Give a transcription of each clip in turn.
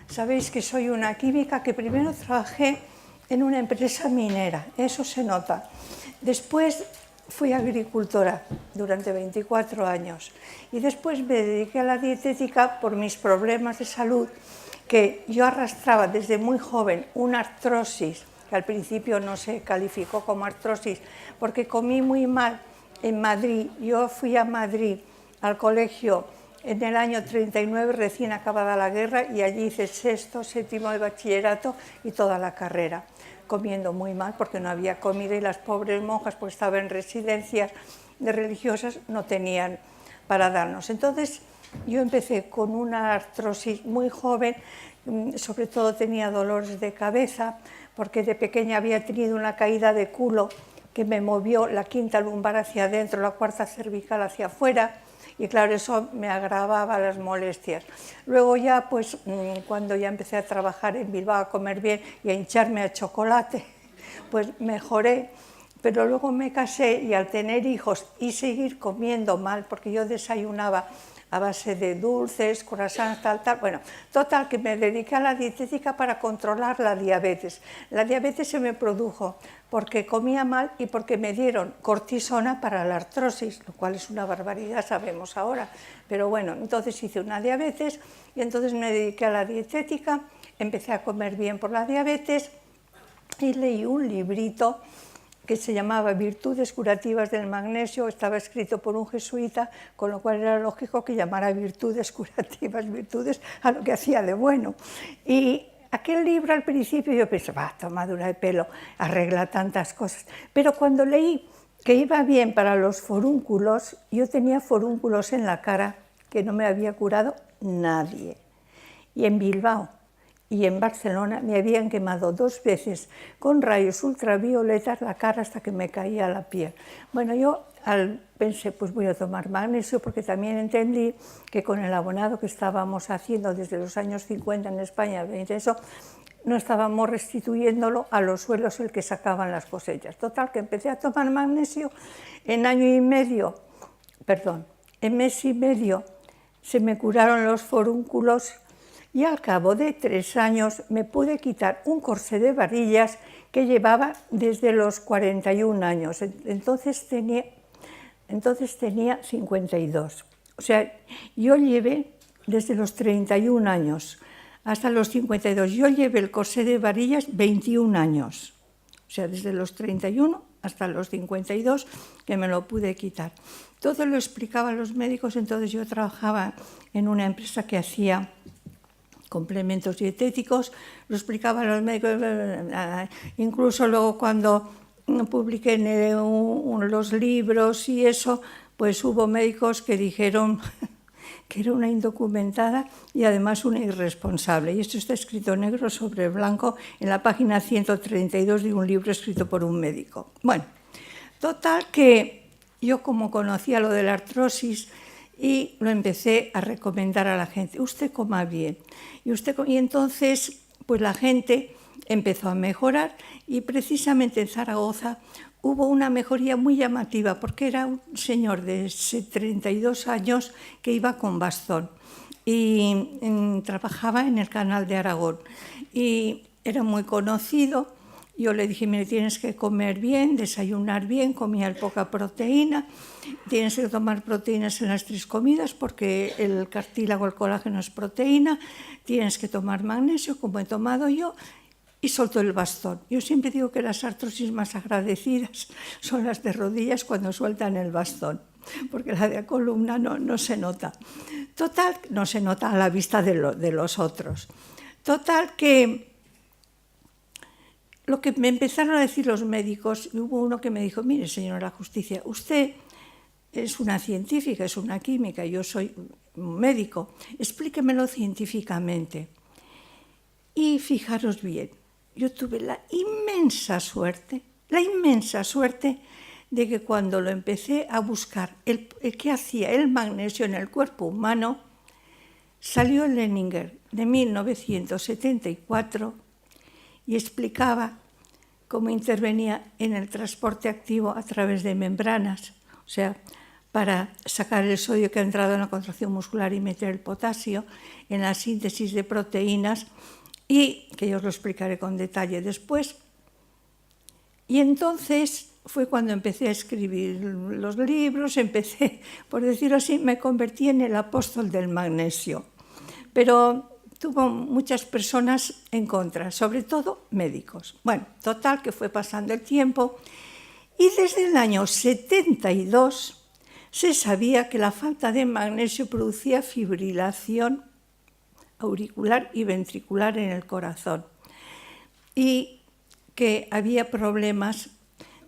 Sabéis que soy una química que primero trabajé en una empresa minera, eso se nota. Después fui agricultora durante 24 años y después me dediqué a la dietética por mis problemas de salud, que yo arrastraba desde muy joven una artrosis, que al principio no se calificó como artrosis, porque comí muy mal en Madrid. Yo fui a Madrid al colegio en el año 39, recién acabada la guerra, y allí hice sexto, séptimo de bachillerato y toda la carrera, comiendo muy mal porque no había comida y las pobres monjas, pues estaban en residencias de religiosas, no tenían para darnos. Entonces yo empecé con una artrosis muy joven, sobre todo tenía dolores de cabeza, porque de pequeña había tenido una caída de culo que me movió la quinta lumbar hacia adentro, la cuarta cervical hacia afuera, y claro, eso me agravaba las molestias. Luego ya, pues, cuando ya empecé a trabajar en Bilbao, a comer bien y a hincharme a chocolate, pues mejoré. Pero luego me casé y al tener hijos y seguir comiendo mal, porque yo desayunaba a base de dulces, croissants, tal, bueno, total, que me dediqué a la dietética para controlar la diabetes. La diabetes se me produjo porque comía mal y porque me dieron cortisona para la artrosis, lo cual es una barbaridad, sabemos ahora. Pero bueno, entonces hice una diabetes y entonces me dediqué a la dietética, empecé a comer bien por la diabetes y leí un librito que se llamaba Virtudes curativas del magnesio, estaba escrito por un jesuita, con lo cual era lógico que llamara virtudes curativas, virtudes a lo que hacía de bueno. Y aquel libro al principio yo pensaba, tomadura de pelo, arregla tantas cosas. Pero cuando leí que iba bien para los forúnculos, yo tenía forúnculos en la cara que no me había curado nadie. Y en Bilbao y en Barcelona me habían quemado 2 veces con rayos ultravioletas la cara hasta que me caía la piel. Bueno, yo pensé, pues voy a tomar magnesio, porque también entendí que con el abonado que estábamos haciendo desde los años 50 en España, eso, no estábamos restituyéndolo a los suelos el que sacaban las cosechas. Total, que empecé a tomar magnesio, en mes y medio se me curaron los forúnculos. Y al cabo de 3 años me pude quitar un corsé de varillas que llevaba desde los 41 años. Entonces tenía 52. O sea, yo llevé desde los 31 años hasta los 52. Yo llevé el corsé de varillas 21 años. O sea, desde los 31 hasta los 52 que me lo pude quitar. Todo lo explicaba a los médicos, entonces yo trabajaba en una empresa que hacía complementos dietéticos, lo explicaba a los médicos, incluso luego cuando publiqué los libros y eso, pues hubo médicos que dijeron que era una indocumentada y además una irresponsable. Y esto está escrito negro sobre blanco en la página 132 de un libro escrito por un médico. Bueno, total que yo, como conocía lo de la artrosis, y lo empecé a recomendar a la gente, usted coma bien. Y entonces pues la gente empezó a mejorar, y precisamente en Zaragoza hubo una mejoría muy llamativa, porque era un señor de 32 años que iba con bastón y trabajaba en el Canal de Aragón y era muy conocido. Yo le dije, mire, tienes que comer bien, desayunar bien, comía poca proteína, tienes que tomar proteínas en las 3 comidas porque el cartílago, el colágeno es proteína, tienes que tomar magnesio, como he tomado yo, y soltó el bastón. Yo siempre digo que las artrosis más agradecidas son las de rodillas cuando sueltan el bastón, porque la de columna no se nota. Total, no se nota a la vista de los otros. Total que lo que me empezaron a decir los médicos, y hubo uno que me dijo, mire, señora Justicia, usted es una científica, es una química, yo soy un médico, explíquemelo científicamente. Y fijaros bien, yo tuve la inmensa suerte de que cuando lo empecé a buscar, qué hacía el magnesio en el cuerpo humano, salió el Leninger de 1974 y explicaba cómo intervenía en el transporte activo a través de membranas, o sea, para sacar el sodio que ha entrado en la contracción muscular y meter el potasio en la síntesis de proteínas, y que yo os lo explicaré con detalle después. Y entonces fue cuando empecé a escribir los libros, empecé, por decirlo así, me convertí en el apóstol del magnesio. Pero tuvo muchas personas en contra, sobre todo médicos. Bueno, total, que fue pasando el tiempo, y desde el año 72 se sabía que la falta de magnesio producía fibrilación auricular y ventricular en el corazón, y que había problemas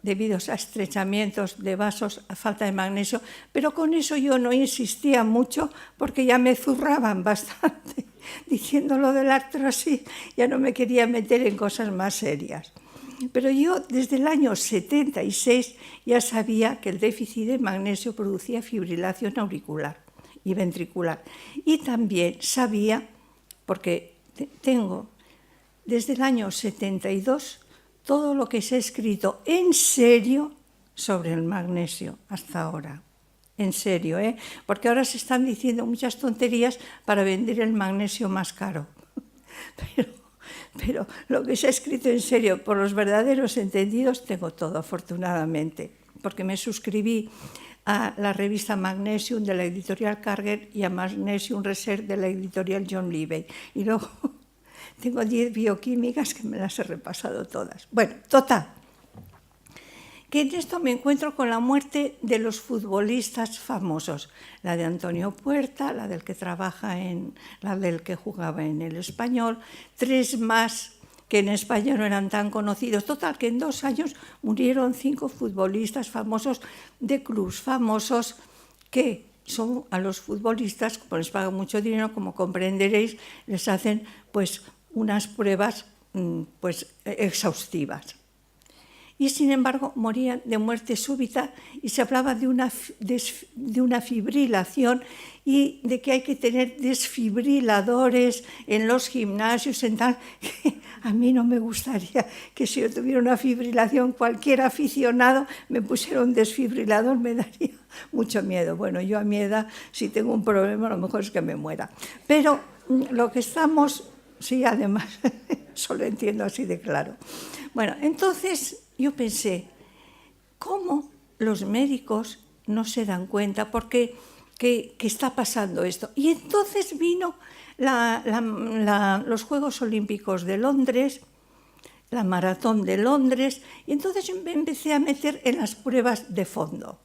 debido a estrechamientos de vasos, a falta de magnesio, pero con eso yo no insistía mucho porque ya me zurraban bastante diciendo lo de la artrosis, ya no me quería meter en cosas más serias. Pero yo desde el año 76 ya sabía que el déficit de magnesio producía fibrilación auricular y ventricular. Y también sabía, porque tengo desde el año 72 todo lo que se ha escrito en serio sobre el magnesio hasta ahora. En serio, ¿eh? Porque ahora se están diciendo muchas tonterías para vender el magnesio más caro. Pero lo que se ha escrito en serio por los verdaderos entendidos tengo todo, afortunadamente, porque me suscribí a la revista Magnesium de la editorial Karger y a Magnesium Research de la editorial John Livey. Y luego tengo 10 bioquímicas que me las he repasado todas. Bueno, total, que en esto me encuentro con la muerte de los futbolistas famosos, la de Antonio Puerta, la del que la del que jugaba en el Español, 3 más que en España no eran tan conocidos. Total, que en 2 años murieron 5 futbolistas famosos de clubs famosos, que son a los futbolistas, como les pagan mucho dinero, como comprenderéis, les hacen pues unas pruebas exhaustivas. Y sin embargo morían de muerte súbita, y se hablaba de una fibrilación y de que hay que tener desfibriladores en los gimnasios, en tal, que a mí no me gustaría que si yo tuviera una fibrilación, cualquier aficionado me pusiera un desfibrilador, me daría mucho miedo. Bueno, yo a mi edad, si tengo un problema, a lo mejor es que me muera. Pero lo que estamos, sí, además, solo entiendo así de claro. Bueno, entonces yo pensé, ¿cómo los médicos no se dan cuenta porque que está pasando esto? Y entonces vino los Juegos Olímpicos de Londres, la maratón de Londres, y entonces yo me empecé a meter en las pruebas de fondo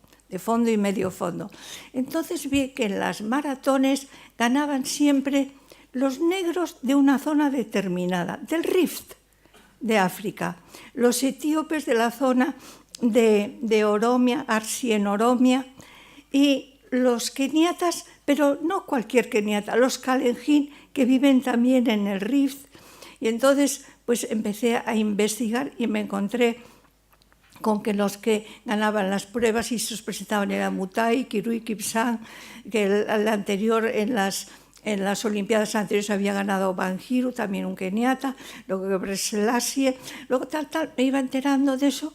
y medio fondo. Entonces vi que en las maratones ganaban siempre los negros de una zona determinada, del Rift de África, los etíopes de la zona de Oromia, Arsien Oromia, y los keniatas, pero no cualquier keniata, los kalenjin, que viven también en el Rift. Y entonces pues empecé a investigar y me encontré con que los que ganaban las pruebas y se presentaban era Mutai, Kirui Kipsang, que el anterior en las Olimpiadas anteriores había ganado Banjiru, también un keniata, luego Gebrselassie, luego tal, me iba enterando de eso.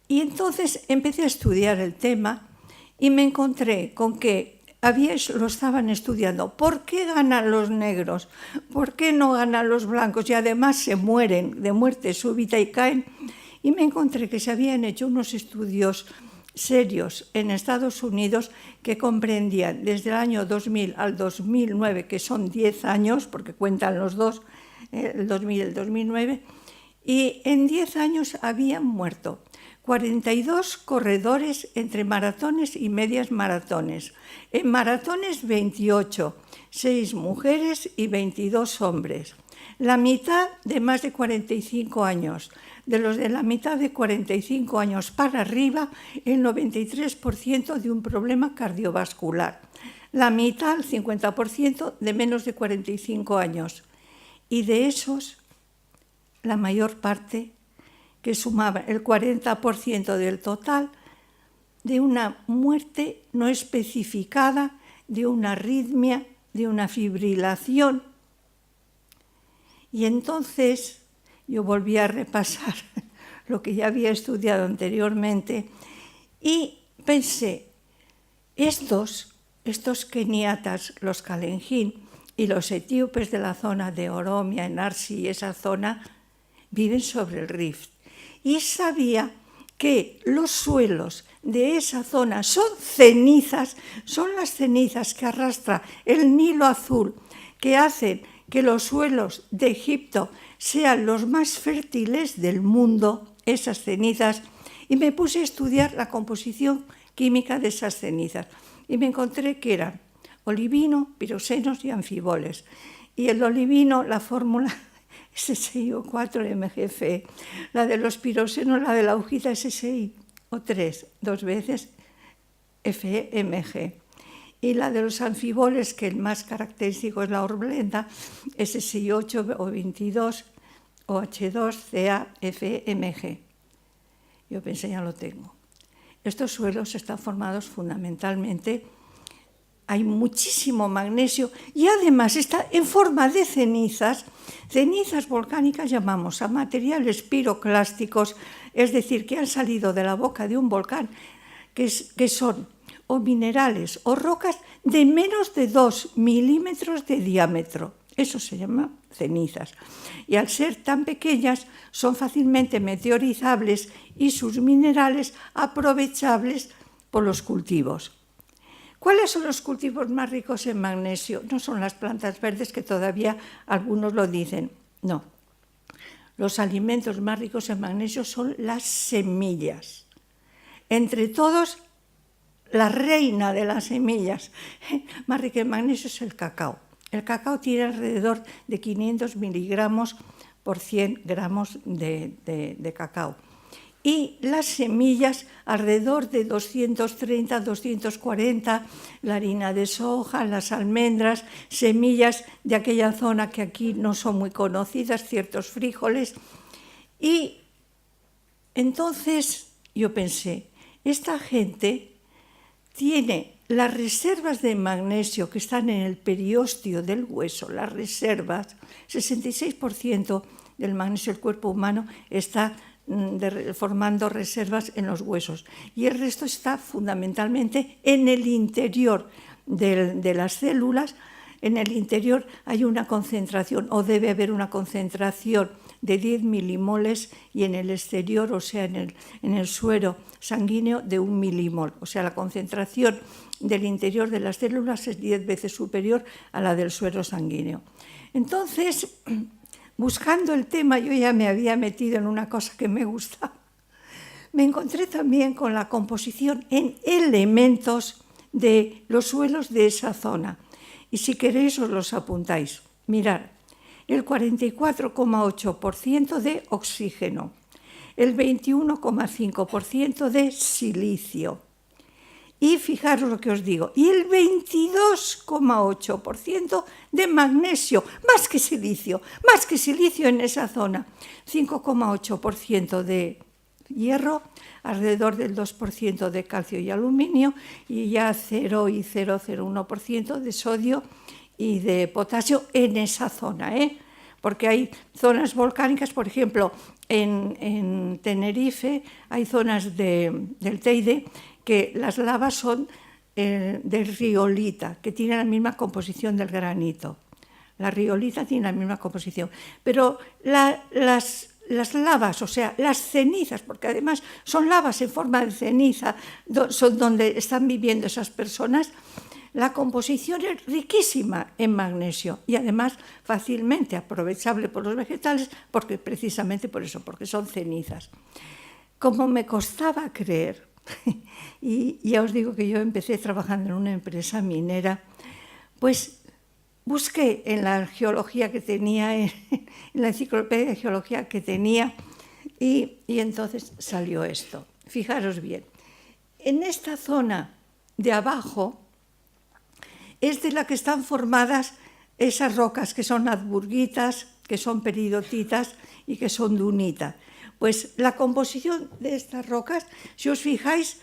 Y entonces empecé a estudiar el tema y me encontré con que lo estaban estudiando. ¿Por qué ganan los negros? ¿Por qué no ganan los blancos? Y además se mueren de muerte súbita y caen. Y me encontré que se habían hecho unos estudios serios en Estados Unidos que comprendían desde el año 2000 al 2009, que son 10 años, porque cuentan los dos, el 2000 y el 2009, y en 10 años habían muerto 42 corredores entre maratones y medias maratones. En maratones 28, 6 mujeres y 22 hombres. La mitad de más de 45 años. De los de la mitad de 45 años para arriba, el 93% de un problema cardiovascular. La mitad, el 50%, de menos de 45 años. Y de esos, la mayor parte, que sumaba el 40% del total, de una muerte no especificada, de una arritmia, de una fibrilación. Y entonces yo volví a repasar lo que ya había estudiado anteriormente y pensé, Estos keniatas, los Kalenjin y los etíopes de la zona de Oromia, Narsi y esa zona, viven sobre el Rift. Y sabía que los suelos de esa zona son cenizas, son las cenizas que arrastra el Nilo Azul, que hacen que los suelos de Egipto sean los más fértiles del mundo, esas cenizas, y me puse a estudiar la composición química de esas cenizas. Y me encontré que eran olivino, piroxenos y anfiboles. Y el olivino, la fórmula SSIO4-MgFe, la de los piroxenos, la de la hojita SSIO3, 2 veces FeMg. Y la de los anfiboles, que el más característico es la horblenda, SSI8 o 22 o H2CaFeMg. Yo pensé, ya lo tengo. Estos suelos están formados fundamentalmente, hay muchísimo magnesio y además está en forma de cenizas. Cenizas volcánicas llamamos a materiales piroclásticos, es decir, que han salido de la boca de un volcán, que son o minerales o rocas de menos de 2 milímetros de diámetro. Eso se llama cenizas. Y al ser tan pequeñas son fácilmente meteorizables y sus minerales aprovechables por los cultivos. ¿Cuáles son los cultivos más ricos en magnesio? No son las plantas verdes, que todavía algunos lo dicen. No. Los alimentos más ricos en magnesio son las semillas. Entre todos, la reina de las semillas más rica en magnesio es el cacao. El cacao tiene alrededor de 500 miligramos por 100 gramos de cacao. Y las semillas alrededor de 230, 240, la harina de soja, las almendras, semillas de aquella zona que aquí no son muy conocidas, ciertos frijoles. Y entonces yo pensé, esta gente tiene las reservas de magnesio que están en el periósteo del hueso, las reservas, 66% del magnesio del cuerpo humano está formando reservas en los huesos y el resto está fundamentalmente en el interior de las células. En el interior hay una concentración, o debe haber una concentración de 10 milimoles, y en el exterior, o sea, en el suero sanguíneo, de 1 milimol. O sea, la concentración del interior de las células es 10 veces superior a la del suero sanguíneo. Entonces, buscando el tema, yo ya me había metido en una cosa que me gustaba. Me encontré también con la composición en elementos de los suelos de esa zona. Y si queréis os los apuntáis. Mirad, el 44,8% de oxígeno, el 21,5% de silicio. Y fijaros lo que os digo, y el 22,8% de magnesio, más que silicio en esa zona, 5,8% de hierro, alrededor del 2% de calcio y aluminio, y ya 0 y 0,01% de sodio y de potasio en esa zona, porque hay zonas volcánicas, por ejemplo, en Tenerife hay zonas del Teide que las lavas son de riolita, que tiene la misma composición del granito. La riolita tiene la misma composición, pero las lavas, o sea, las cenizas, porque además son lavas en forma de ceniza, son donde están viviendo esas personas, la composición es riquísima en magnesio y además fácilmente aprovechable por los vegetales, porque precisamente por eso, porque son cenizas. Como me costaba creer, y ya os digo que yo empecé trabajando en una empresa minera, pues busqué en la geología que tenía, en la enciclopedia de geología que tenía, y entonces salió esto. Fijaros bien, en esta zona de abajo es de la que están formadas esas rocas que son adburguitas, que son peridotitas y que son dunita. Pues la composición de estas rocas, si os fijáis,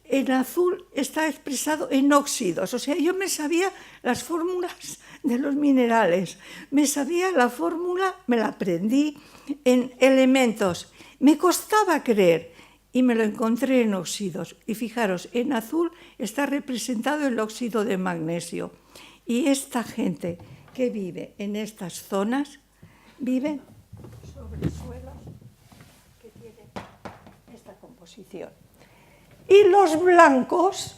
en azul está expresado en óxidos. O sea, yo me sabía las fórmulas de los minerales, me sabía la fórmula, me la aprendí en elementos. Me costaba creer y me lo encontré en óxidos. Y fijaros, en azul está representado el óxido de magnesio. Y esta gente que vive en estas zonas, vive sobre suelos que tienen esta composición. Y los blancos,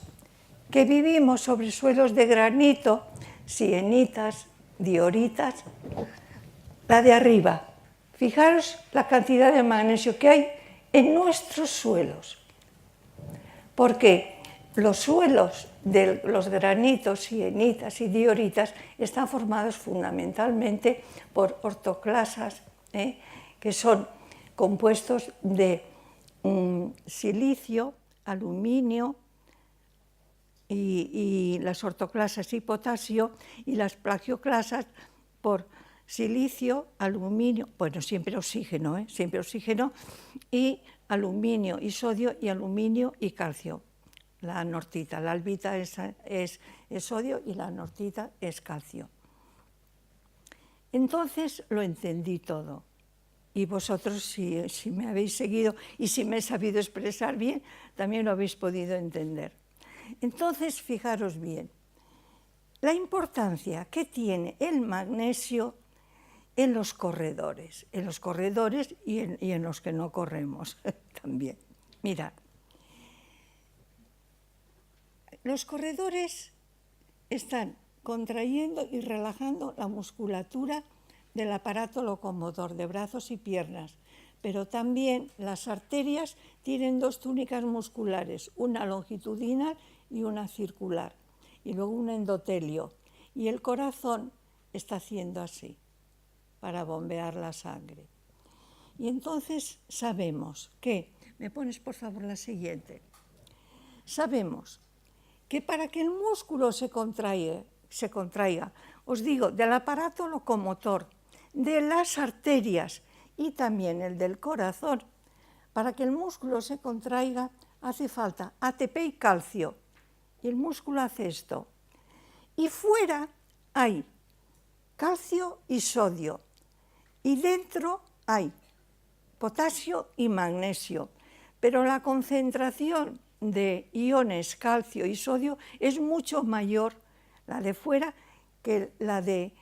que vivimos sobre suelos de granito, sienitas, dioritas, la de arriba. Fijaros la cantidad de magnesio que hay en nuestros suelos. Porque los suelos de los granitos, sienitas y dioritas están formados fundamentalmente por ortoclasas, que son compuestos de silicio, aluminio y las ortoclasas y potasio, y las plagioclasas por silicio, aluminio, bueno, siempre oxígeno, y aluminio y sodio, y aluminio y calcio. La anortita, la albita es sodio y la anortita es calcio. Entonces lo entendí todo. Y vosotros, si me habéis seguido y si me he sabido expresar bien, también lo habéis podido entender. Entonces, fijaros bien, la importancia que tiene el magnesio en los corredores y en los que no corremos también. Mirad, los corredores están contrayendo y relajando la musculatura del aparato locomotor de brazos y piernas, pero también las arterias tienen dos túnicas musculares, una longitudinal y una circular, y luego un endotelio, y el corazón está haciendo así para bombear la sangre. Y entonces sabemos que, me pones por favor la siguiente, sabemos que para que el músculo se contraiga, os digo, del aparato locomotor, de las arterias y también el del corazón, para que el músculo se contraiga hace falta ATP y calcio, y el músculo hace esto. Y fuera hay calcio y sodio, y dentro hay potasio y magnesio, pero la concentración de iones calcio y sodio es mucho mayor, la de fuera, que la de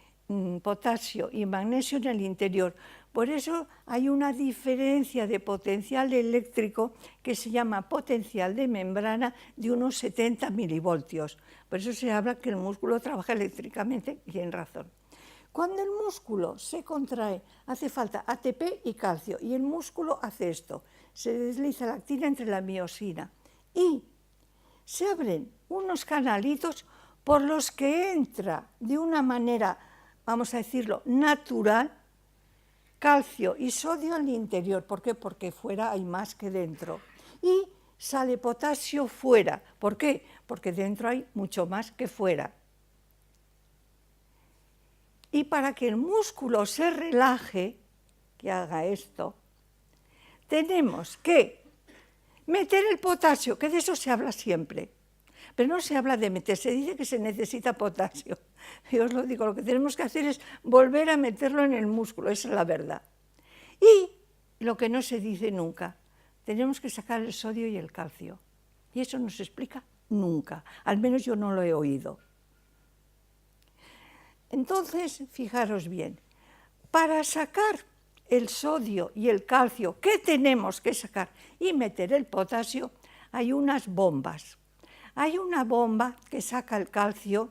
potasio y magnesio en el interior. Por eso hay una diferencia de potencial eléctrico que se llama potencial de membrana de unos 70 milivoltios. Por eso se habla que el músculo trabaja eléctricamente, y en razón. Cuando el músculo se contrae, hace falta ATP y calcio, y el músculo hace esto, se desliza la actina entre la miosina, y se abren unos canalitos por los que entra de una manera, vamos a decirlo, natural, calcio y sodio al interior. ¿Por qué? Porque fuera hay más que dentro. Y sale potasio fuera. ¿Por qué? Porque dentro hay mucho más que fuera. Y para que el músculo se relaje, que haga esto, tenemos que meter el potasio, que de eso se habla siempre. Pero no se habla de meter, se dice que se necesita potasio. Yo os lo digo, lo que tenemos que hacer es volver a meterlo en el músculo, esa es la verdad. Y lo que no se dice nunca, tenemos que sacar el sodio y el calcio. Y eso no se explica nunca, al menos yo no lo he oído. Entonces, fijaros bien, para sacar el sodio y el calcio que tenemos que sacar y meter el potasio, hay unas bombas. Hay una bomba que saca el calcio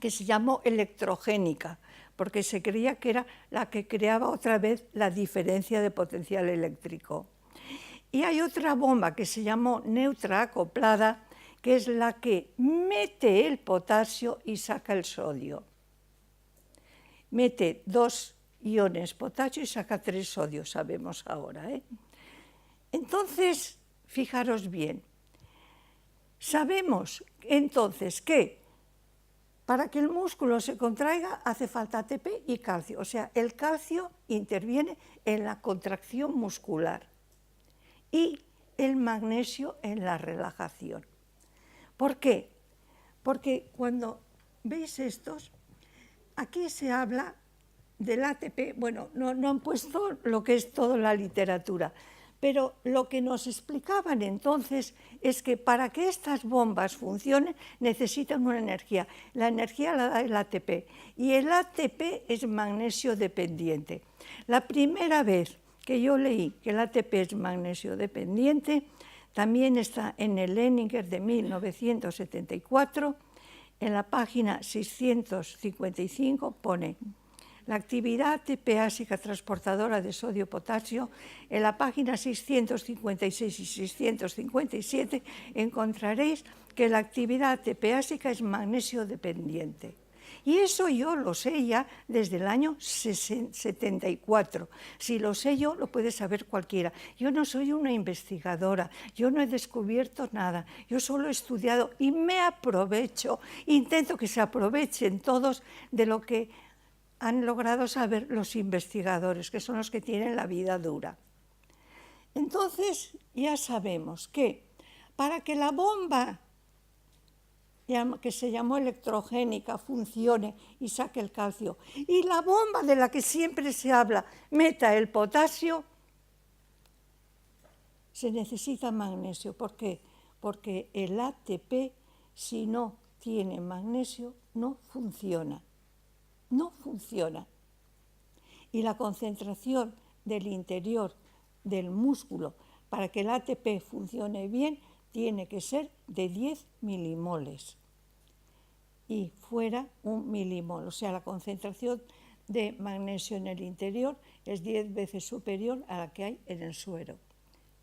que se llamó electrogénica, porque se creía que era la que creaba otra vez la diferencia de potencial eléctrico. Y hay otra bomba que se llamó neutra acoplada, que es la que mete el potasio y saca el sodio. Mete 2 iones potasio y saca 3 sodio, sabemos ahora. Entonces, fijaros bien, sabemos entonces que para que el músculo se contraiga hace falta ATP y calcio, o sea, el calcio interviene en la contracción muscular y el magnesio en la relajación. ¿Por qué? Porque cuando veis estos, aquí se habla del ATP, bueno, no han puesto lo que es toda la literatura, Pero lo que nos explicaban entonces es que para que estas bombas funcionen necesitan una energía. La energía la da el ATP y el ATP es magnesio dependiente. La primera vez que yo leí que el ATP es magnesio dependiente también está en el Leninger de 1974, en la página 655 pone: la actividad ATP-ácica transportadora de sodio-potasio, en la página 656 y 657 encontraréis que la actividad ATP-ácica es magnesio dependiente. Y eso yo lo sé ya desde el año 74. Si lo sé yo, lo puede saber cualquiera. Yo no soy una investigadora, yo no he descubierto nada, yo solo he estudiado y me aprovecho, intento que se aprovechen todos de lo que han logrado saber los investigadores, que son los que tienen la vida dura. Entonces ya sabemos que para que la bomba que se llamó electrogénica funcione y saque el calcio, y la bomba de la que siempre se habla meta el potasio, se necesita magnesio. ¿Por qué? Porque el ATP, si no tiene magnesio, no funciona. No funciona. Y la concentración del interior del músculo para que el ATP funcione bien tiene que ser de 10 milimoles y fuera 1 milimol. O sea, la concentración de magnesio en el interior es 10 veces superior a la que hay en el suero,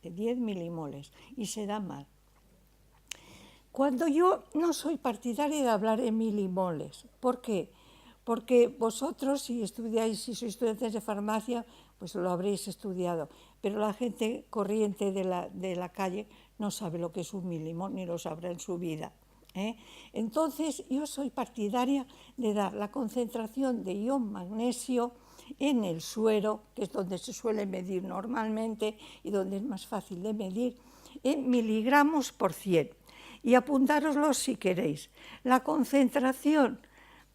de 10 milimoles, y se da mal. Cuando yo no soy partidaria de hablar en milimoles, ¿por qué? Porque vosotros, si estudiáis, si sois estudiantes de farmacia, pues lo habréis estudiado, pero la gente corriente de la calle no sabe lo que es un milimol, ni lo sabrá en su vida. Entonces, yo soy partidaria de dar la concentración de ion magnesio en el suero, que es donde se suele medir normalmente y donde es más fácil de medir, en miligramos por 100. Y apuntároslo si queréis. La concentración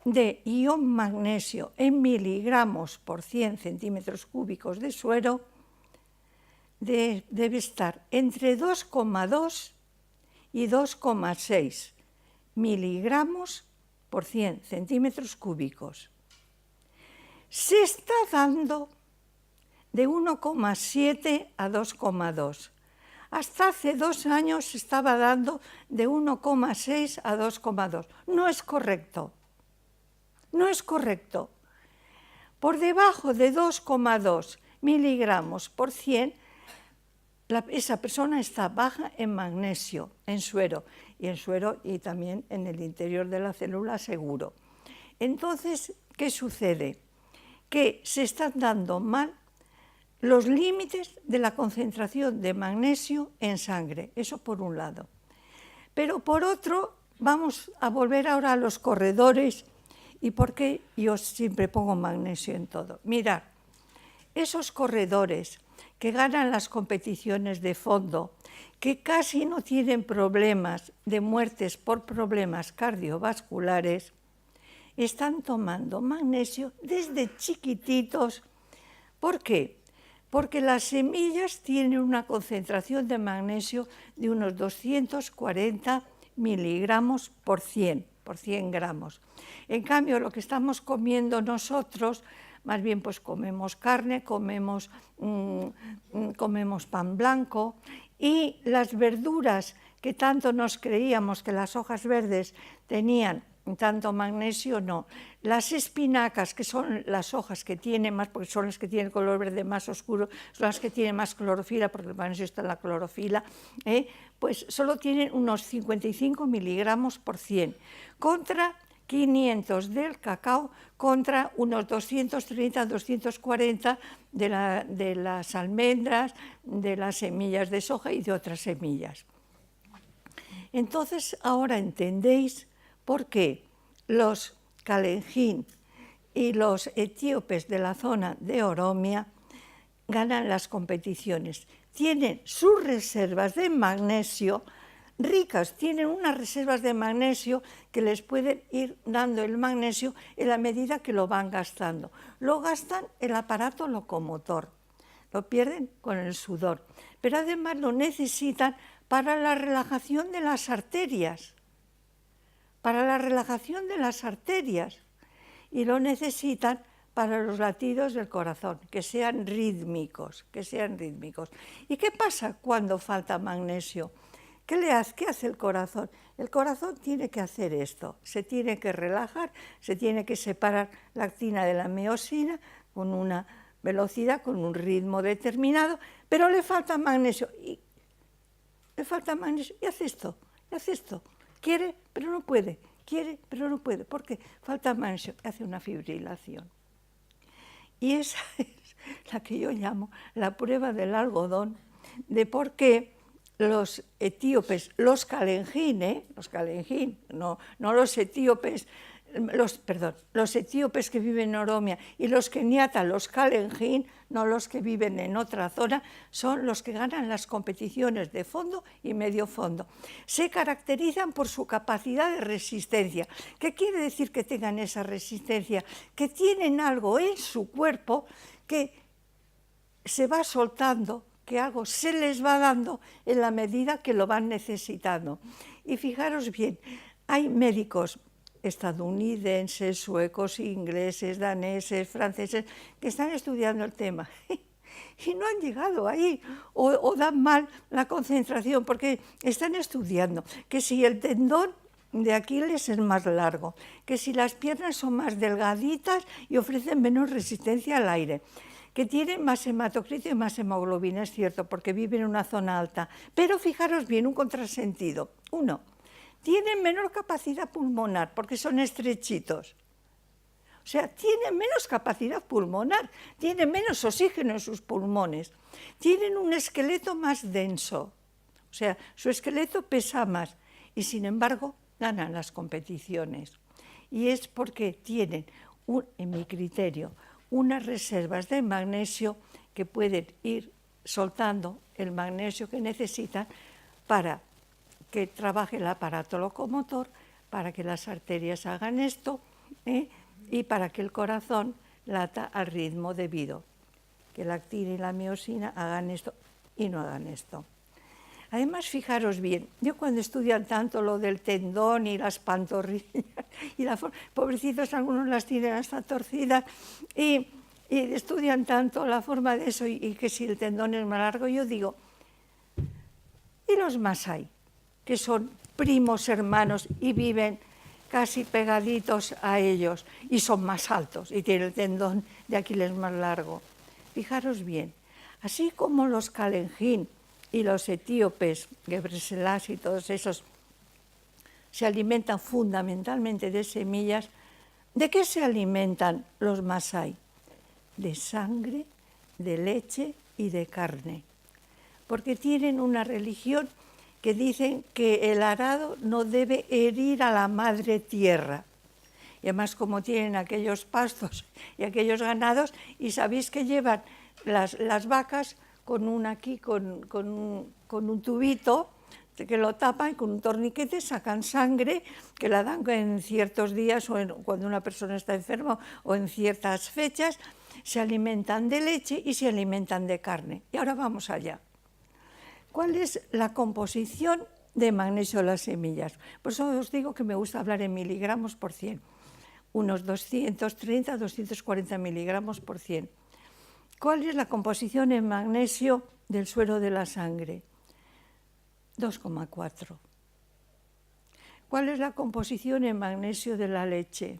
de ion magnesio en miligramos por 100 centímetros cúbicos de suero debe estar entre 2,2 y 2,6 miligramos por 100 centímetros cúbicos. Se está dando de 1,7 a 2,2. Hasta hace 2 años se estaba dando de 1,6 a 2,2. No es correcto. No es correcto. Por debajo de 2,2 miligramos por 100, esa persona está baja en magnesio, en suero, y también en el interior de la célula seguro. Entonces, ¿qué sucede? Que se están dando mal los límites de la concentración de magnesio en sangre, eso por un lado. Pero por otro, vamos a volver ahora a los corredores. ¿Y por qué yo siempre pongo magnesio en todo? Mirad, esos corredores que ganan las competiciones de fondo, que casi no tienen problemas de muertes por problemas cardiovasculares, están tomando magnesio desde chiquititos. ¿Por qué? Porque las semillas tienen una concentración de magnesio de unos 240 miligramos por 100 gramos. En cambio, lo que estamos comiendo nosotros, más bien pues comemos carne, comemos pan blanco, y las verduras que tanto nos creíamos que las hojas verdes tenían tanto magnesio, no. Las espinacas, que son las hojas que tienen más, porque son las que tienen el color verde más oscuro, son las que tienen más clorofila, porque el magnesio está en la clorofila, pues solo tienen unos 55 miligramos por 100, contra 500 del cacao, contra unos 230, 240 de las almendras, de las semillas de soja y de otras semillas. Entonces, ahora entendéis por qué los Kalenjin y los etíopes de la zona de Oromia ganan las competiciones. Tienen sus reservas de magnesio ricas, tienen unas reservas de magnesio que les pueden ir dando el magnesio en la medida que lo van gastando. Lo gastan el aparato locomotor. lo pierden con el sudor, pero además lo necesitan para la relajación de las arterias, y lo necesitan para los latidos del corazón, que sean rítmicos, ¿Y qué pasa cuando falta magnesio? ¿Qué hace el corazón? El corazón tiene que hacer esto, se tiene que relajar, se tiene que separar la actina de la miosina con una velocidad, con un ritmo determinado, pero le falta magnesio. Y hace esto, quiere, pero no puede, porque falta magnesio, hace una fibrilación. Y esa es la que yo llamo la prueba del algodón, de por qué los etíopes, los kalenjin, no los etíopes, los etíopes que viven en Oromia, y los keniatas, los kalenjin, no los que viven en otra zona, son los que ganan las competiciones de fondo y medio fondo. Se caracterizan por su capacidad de resistencia. ¿Qué quiere decir que tengan esa resistencia? Que tienen algo en su cuerpo que se va soltando, que algo se les va dando en la medida que lo van necesitando. Y fijaros bien, hay médicos estadounidenses, suecos, ingleses, daneses, franceses, que están estudiando el tema y no han llegado ahí, o dan mal la concentración, porque están estudiando que si el tendón de Aquiles es más largo, que si las piernas son más delgaditas y ofrecen menos resistencia al aire, que tienen más hematocrito y más hemoglobina, es cierto, porque viven en una zona alta. Pero fijaros bien, un contrasentido. Uno, tienen menor capacidad pulmonar porque son estrechitos. O sea, tienen menos capacidad pulmonar, tienen menos oxígeno en sus pulmones. Tienen un esqueleto más denso, o sea, su esqueleto pesa más y sin embargo ganan las competiciones. Y es porque tienen, en mi criterio, unas reservas de magnesio que pueden ir soltando el magnesio que necesitan para que trabaje el aparato locomotor, para que las arterias hagan esto y para que el corazón lata al ritmo debido, que la actina y la miosina hagan esto y no hagan esto. Además, fijaros bien, yo cuando estudian tanto lo del tendón y las pantorrillas, y pobrecitos, algunos las tienen hasta torcidas, y estudian tanto la forma de eso y que si el tendón es más largo, yo digo, ¿y los masái, que son primos hermanos y viven casi pegaditos a ellos y son más altos y tienen el tendón de Aquiles más largo? Fijaros bien, así como los kalenjin y los etíopes, Gebre Selassie y todos esos, se alimentan fundamentalmente de semillas, ¿de qué se alimentan los masái? De sangre, de leche y de carne, porque tienen una religión que dicen que el arado no debe herir a la madre tierra. Y además, como tienen aquellos pastos y aquellos ganados, y sabéis que llevan las vacas con un tubito que lo tapan, con un torniquete sacan sangre, que la dan en ciertos días o cuando una persona está enferma o en ciertas fechas, se alimentan de leche y se alimentan de carne. Y ahora vamos allá. ¿Cuál es la composición de magnesio de las semillas? Por eso os digo que me gusta hablar en miligramos por 100, unos 230, 240 miligramos por 100. ¿Cuál es la composición en magnesio del suero de la sangre? 2,4. ¿Cuál es la composición en magnesio de la leche?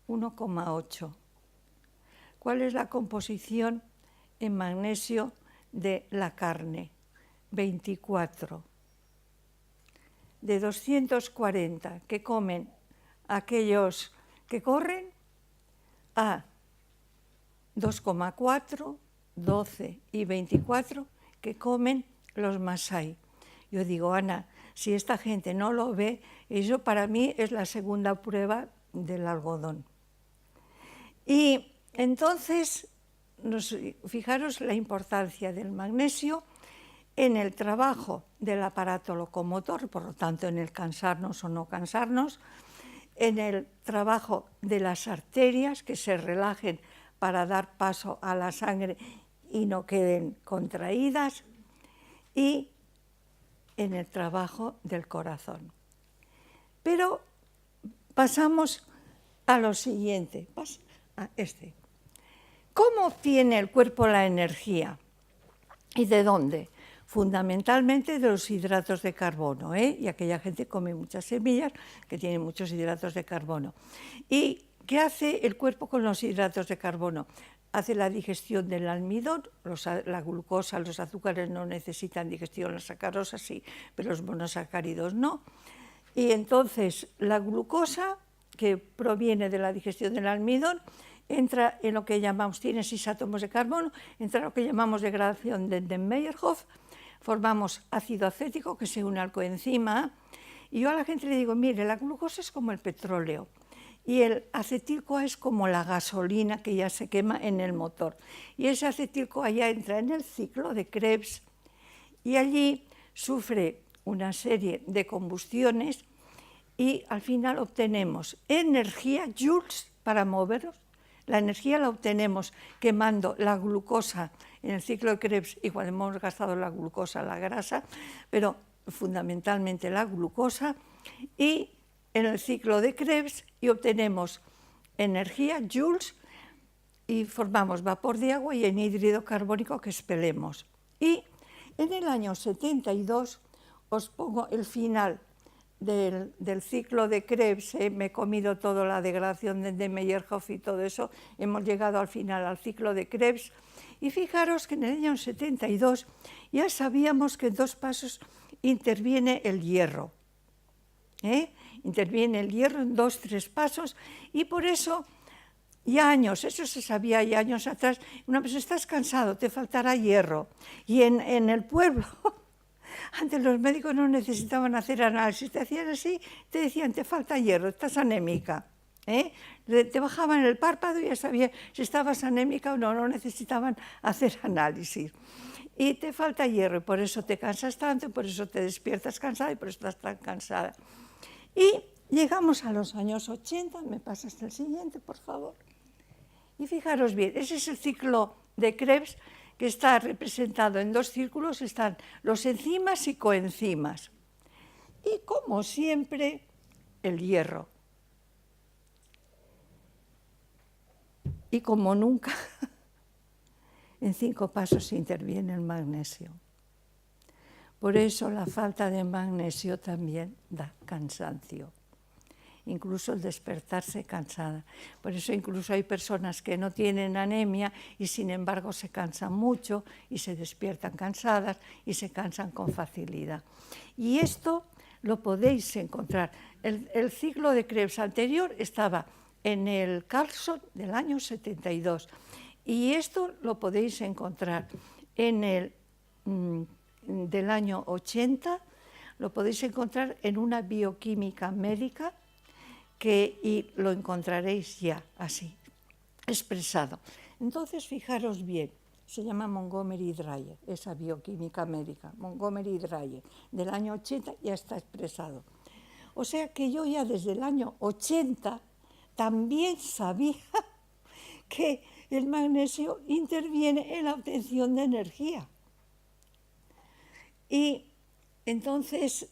1,8. ¿Cuál es la composición en magnesio de la carne? 24. De 240 que comen aquellos que corren, a 2,4, 12 y 24 que comen los masái. Yo digo, Ana, si esta gente no lo ve, eso para mí es la segunda prueba del algodón. Y entonces, fijaros la importancia del magnesio en el trabajo del aparato locomotor, por lo tanto en el cansarnos o no cansarnos, en el trabajo de las arterias que se relajen para dar paso a la sangre y no queden contraídas, y en el trabajo del corazón. Pero pasamos a lo siguiente, a este. ¿Cómo obtiene el cuerpo la energía? ¿Y de dónde? Fundamentalmente de los hidratos de carbono, y aquella gente come muchas semillas que tienen muchos hidratos de carbono. ¿Y qué hace el cuerpo con los hidratos de carbono? Hace la digestión del almidón, la glucosa, los azúcares no necesitan digestión, la sacarosa sí, pero los monosacáridos no. Y entonces la glucosa, que proviene de la digestión del almidón, entra en lo que llamamos, tiene 6 átomos de carbono, entra en lo que llamamos degradación de Meyerhof, formamos ácido acético que se une al coenzima, y yo a la gente le digo, mire, la glucosa es como el petróleo, y el acetil-CoA es como la gasolina que ya se quema en el motor. Y ese acetil-CoA ya entra en el ciclo de Krebs, y allí sufre una serie de combustiones, y al final obtenemos energía, joules, para movernos. La energía la obtenemos quemando la glucosa en el ciclo de Krebs, y cuando hemos gastado la glucosa, la grasa, pero fundamentalmente la glucosa, y en el ciclo de Krebs, y obtenemos energía, joules, y formamos vapor de agua y anhídrido carbónico que expelemos. Y en el año 72 os pongo el final del ciclo de Krebs, me he comido toda la degradación de Meyerhof y todo eso, hemos llegado al final al ciclo de Krebs, y fijaros que en el año 72 ya sabíamos que en 2 pasos interviene el hierro, interviene el hierro en 2-3 pasos, y por eso ya años, eso se sabía ya años atrás, una persona, estás cansado, te faltará hierro, y en el pueblo antes los médicos no necesitaban hacer análisis, te hacían así, te decían, te falta hierro, estás anémica. Te bajaban el párpado y ya sabían si estabas anémica o no, no necesitaban hacer análisis. Y te falta hierro, y por eso te cansas tanto, y por eso te despiertas cansada, y por eso estás tan cansada. Y llegamos a los años 80, me pasas el siguiente, por favor. Y fijaros bien, ese es el ciclo de Krebs, que está representado en 2 círculos, están los enzimas y coenzimas. Y como siempre, el hierro. Y como nunca, en 5 pasos interviene el magnesio. Por eso la falta de magnesio también da cansancio. Incluso el despertarse cansada. Por eso incluso hay personas que no tienen anemia y sin embargo se cansan mucho y se despiertan cansadas y se cansan con facilidad. Y esto lo podéis encontrar. El ciclo de Krebs anterior estaba en el Carlson del año 72 y esto lo podéis encontrar en el del año 80, lo podéis encontrar en una bioquímica médica, y lo encontraréis ya así, expresado. Entonces, fijaros bien, se llama Montgomery Dreyer, esa bioquímica médica, Montgomery Dreyer, del año 80 ya está expresado. O sea que yo ya desde el año 80 también sabía que el magnesio interviene en la obtención de energía. Y entonces,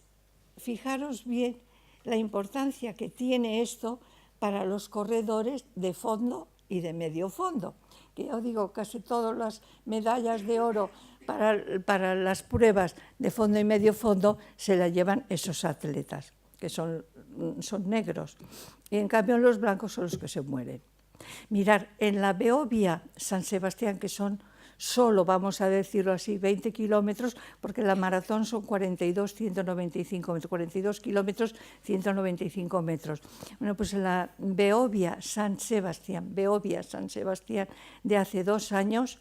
fijaros bien la importancia que tiene esto para los corredores de fondo y de medio fondo. Que yo digo, casi todas las medallas de oro para las pruebas de fondo y medio fondo se las llevan esos atletas, que son negros. Y en cambio los blancos son los que se mueren. Mirar, en la Beovia San Sebastián, que son solo, vamos a decirlo así, 20 kilómetros, porque la maratón son 42 kilómetros, 195 metros. Bueno, pues en la Beovia San Sebastián de hace 2 años,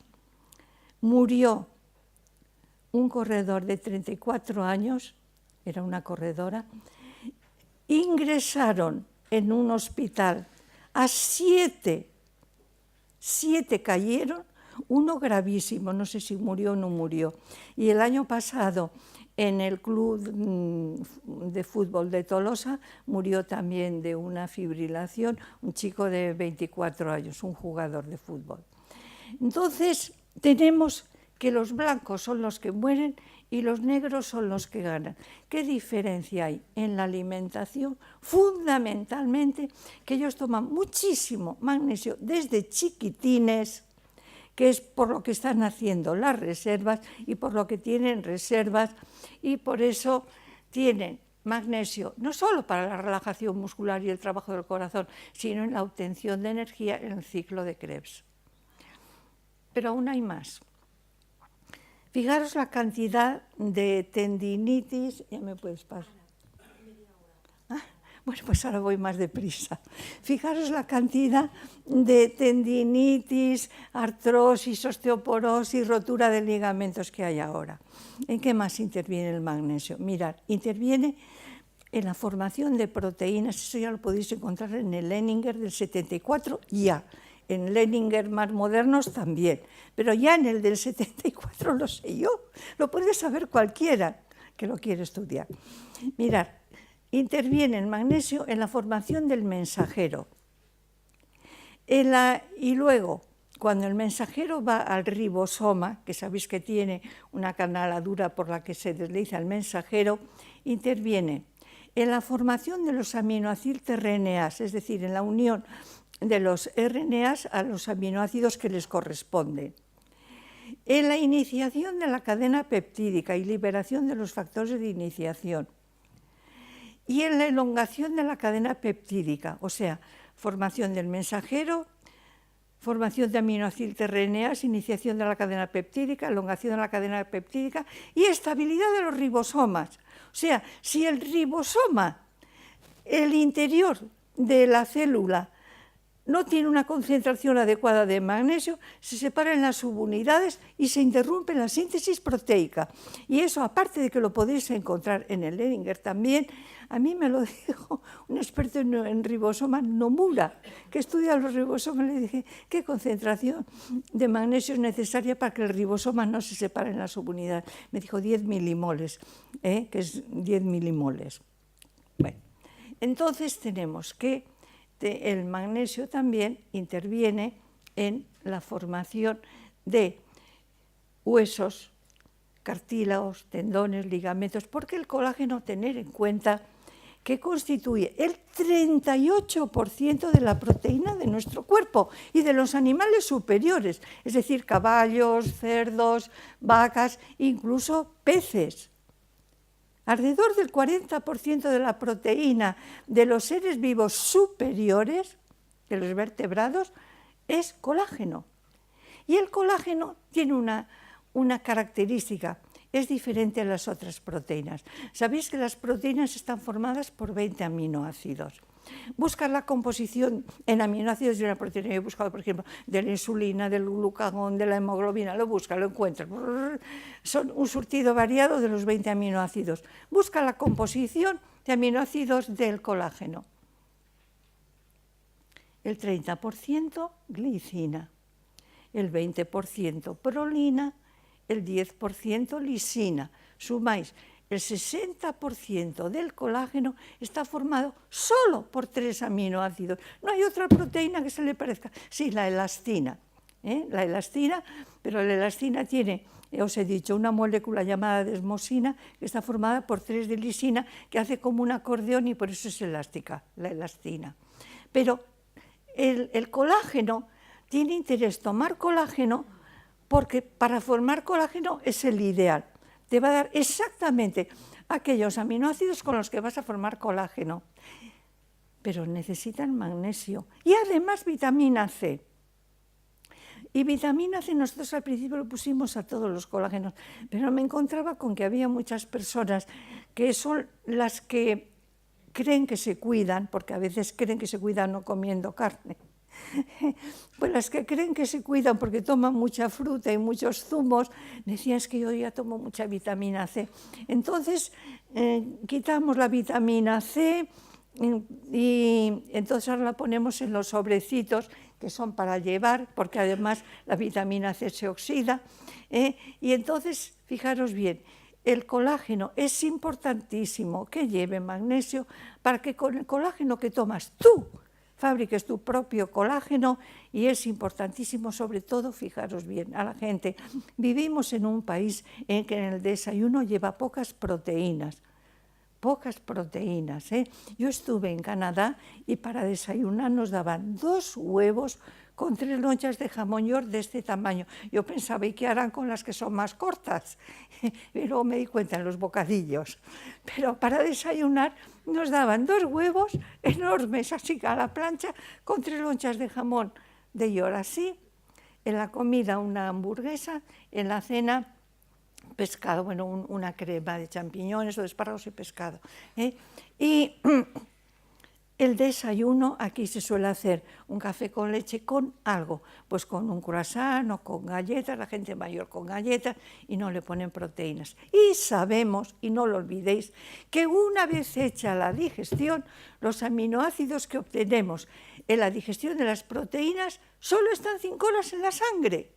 murió un corredor de 34 años, era una corredora, ingresaron en un hospital a 7 cayeron, uno gravísimo, no sé si murió o no murió. Y el año pasado, en el club de fútbol de Tolosa, murió también de una fibrilación un chico de 24 años, un jugador de fútbol. Entonces, tenemos que los blancos son los que mueren y los negros son los que ganan. ¿Qué diferencia hay en la alimentación? Fundamentalmente que ellos toman muchísimo magnesio desde chiquitines, que es por lo que están haciendo las reservas y por lo que tienen reservas, y por eso tienen magnesio no solo para la relajación muscular y el trabajo del corazón, sino en la obtención de energía en el ciclo de Krebs. Pero aún hay más. Fijaros la cantidad de tendinitis, ya me puedes pasar. Bueno, pues ahora voy más deprisa. Fijaros la cantidad de tendinitis, artrosis, osteoporosis, rotura de ligamentos que hay ahora. ¿En qué más interviene el magnesio? Mirad, interviene en la formación de proteínas, eso ya lo podéis encontrar en el Leninger del 74 ya. En Leninger más modernos también, pero ya en el del 74 lo sé yo, lo puede saber cualquiera que lo quiere estudiar. Mirad, interviene el magnesio en la formación del mensajero. Y luego, cuando el mensajero va al ribosoma, que sabéis que tiene una canaladura por la que se desliza el mensajero, interviene en la formación de los aminoácidos RNAs, es decir, en la unión de los RNAs a los aminoácidos que les corresponden, en la iniciación de la cadena peptídica y liberación de los factores de iniciación, y en la elongación de la cadena peptídica, o sea, formación del mensajero, formación de aminoácidos RNAs, iniciación de la cadena peptídica, elongación de la cadena peptídica y estabilidad de los ribosomas. O sea, si el ribosoma, el interior de la célula, no tiene una concentración adecuada de magnesio, se separa en las subunidades y se interrumpe la síntesis proteica. Y eso, aparte de que lo podéis encontrar en el Leninger también, a mí me lo dijo un experto en ribosomas, Nomura, que estudia los ribosomas. Le dije, ¿qué concentración de magnesio es necesaria para que el ribosoma no se separe en las subunidades? Me dijo 10 milimoles, que es 10 milimoles. Bueno, entonces tenemos que el magnesio también interviene en la formación de huesos, cartílagos, tendones, ligamentos, porque el colágeno, tener en cuenta que constituye el 38% de la proteína de nuestro cuerpo y de los animales superiores, es decir, caballos, cerdos, vacas, incluso peces. Alrededor del 40% de la proteína de los seres vivos superiores, de los vertebrados, es colágeno. Y el colágeno tiene una característica, es diferente a las otras proteínas. Sabéis que las proteínas están formadas por 20 aminoácidos. Buscar la composición en aminoácidos de una proteína. Yo he buscado, por ejemplo, de la insulina, del glucagón, de la hemoglobina, lo busca, lo encuentra. Son un surtido variado de los 20 aminoácidos. Busca la composición de aminoácidos del colágeno. El 30% glicina, el 20% prolina, el 10% lisina. Sumáis, el 60% del colágeno está formado solo por 3 aminoácidos. No hay otra proteína que se le parezca. Sí, la elastina. La elastina, pero la elastina tiene, os he dicho, una molécula llamada desmosina que está formada por 3 de lisina que hace como un acordeón y por eso es elástica, la elastina. Pero el colágeno tiene interés tomar colágeno porque para formar colágeno es el ideal. Te va a dar exactamente aquellos aminoácidos con los que vas a formar colágeno. Pero necesitan magnesio y además vitamina C. Y vitamina C nosotros al principio lo pusimos a todos los colágenos, pero me encontraba con que había muchas personas que son las que creen que se cuidan, porque a veces creen que se cuidan no comiendo carne. Pues las que creen que se cuidan porque toman mucha fruta y muchos zumos, decían es que yo ya tomo mucha vitamina C. Entonces quitamos la vitamina C y entonces ahora la ponemos en los sobrecitos que son para llevar, porque además la vitamina C se oxida. Y entonces, fijaros bien, el colágeno es importantísimo que lleve magnesio para que con el colágeno que tomas tú fabriques tu propio colágeno y es importantísimo, sobre todo, fijaros bien, a la gente. Vivimos en un país en que en el desayuno lleva pocas proteínas. Yo estuve en Canadá y para desayunar nos daban 2 huevos con 3 lonchas de jamón york de este tamaño. Yo pensaba, ¿y qué harán con las que son más cortas? Y luego me di cuenta en los bocadillos. Pero para desayunar nos daban 2 huevos enormes, así a la plancha, con 3 lonchas de jamón de york, así. En la comida una hamburguesa, en la cena pescado, bueno, una crema de champiñones o de espárragos y pescado. Y el desayuno, aquí se suele hacer un café con leche con algo, pues con un croissant o con galletas, la gente mayor con galletas, y no le ponen proteínas. Y sabemos, y no lo olvidéis, que una vez hecha la digestión, los aminoácidos que obtenemos en la digestión de las proteínas solo están 5 horas en la sangre.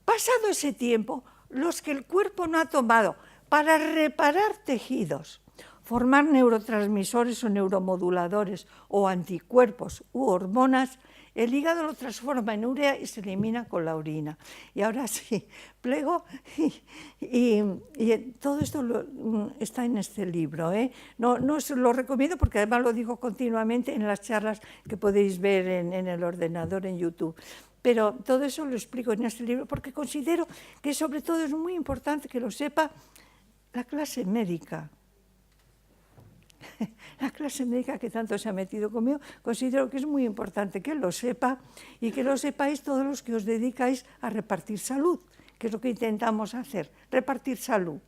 Pasado ese tiempo, los que el cuerpo no ha tomado para reparar tejidos, formar neurotransmisores o neuromoduladores o anticuerpos u hormonas, el hígado lo transforma en urea y se elimina con la orina. Y ahora sí, plego, y todo esto está en este libro. No os lo recomiendo porque además lo digo continuamente en las charlas que podéis ver en el ordenador, en YouTube. Pero todo eso lo explico en este libro porque considero que sobre todo es muy importante que lo sepa la clase médica. La clase médica que tanto se ha metido conmigo, considero que es muy importante que lo sepa y que lo sepáis todos los que os dedicáis a repartir salud, que es lo que intentamos hacer, repartir salud.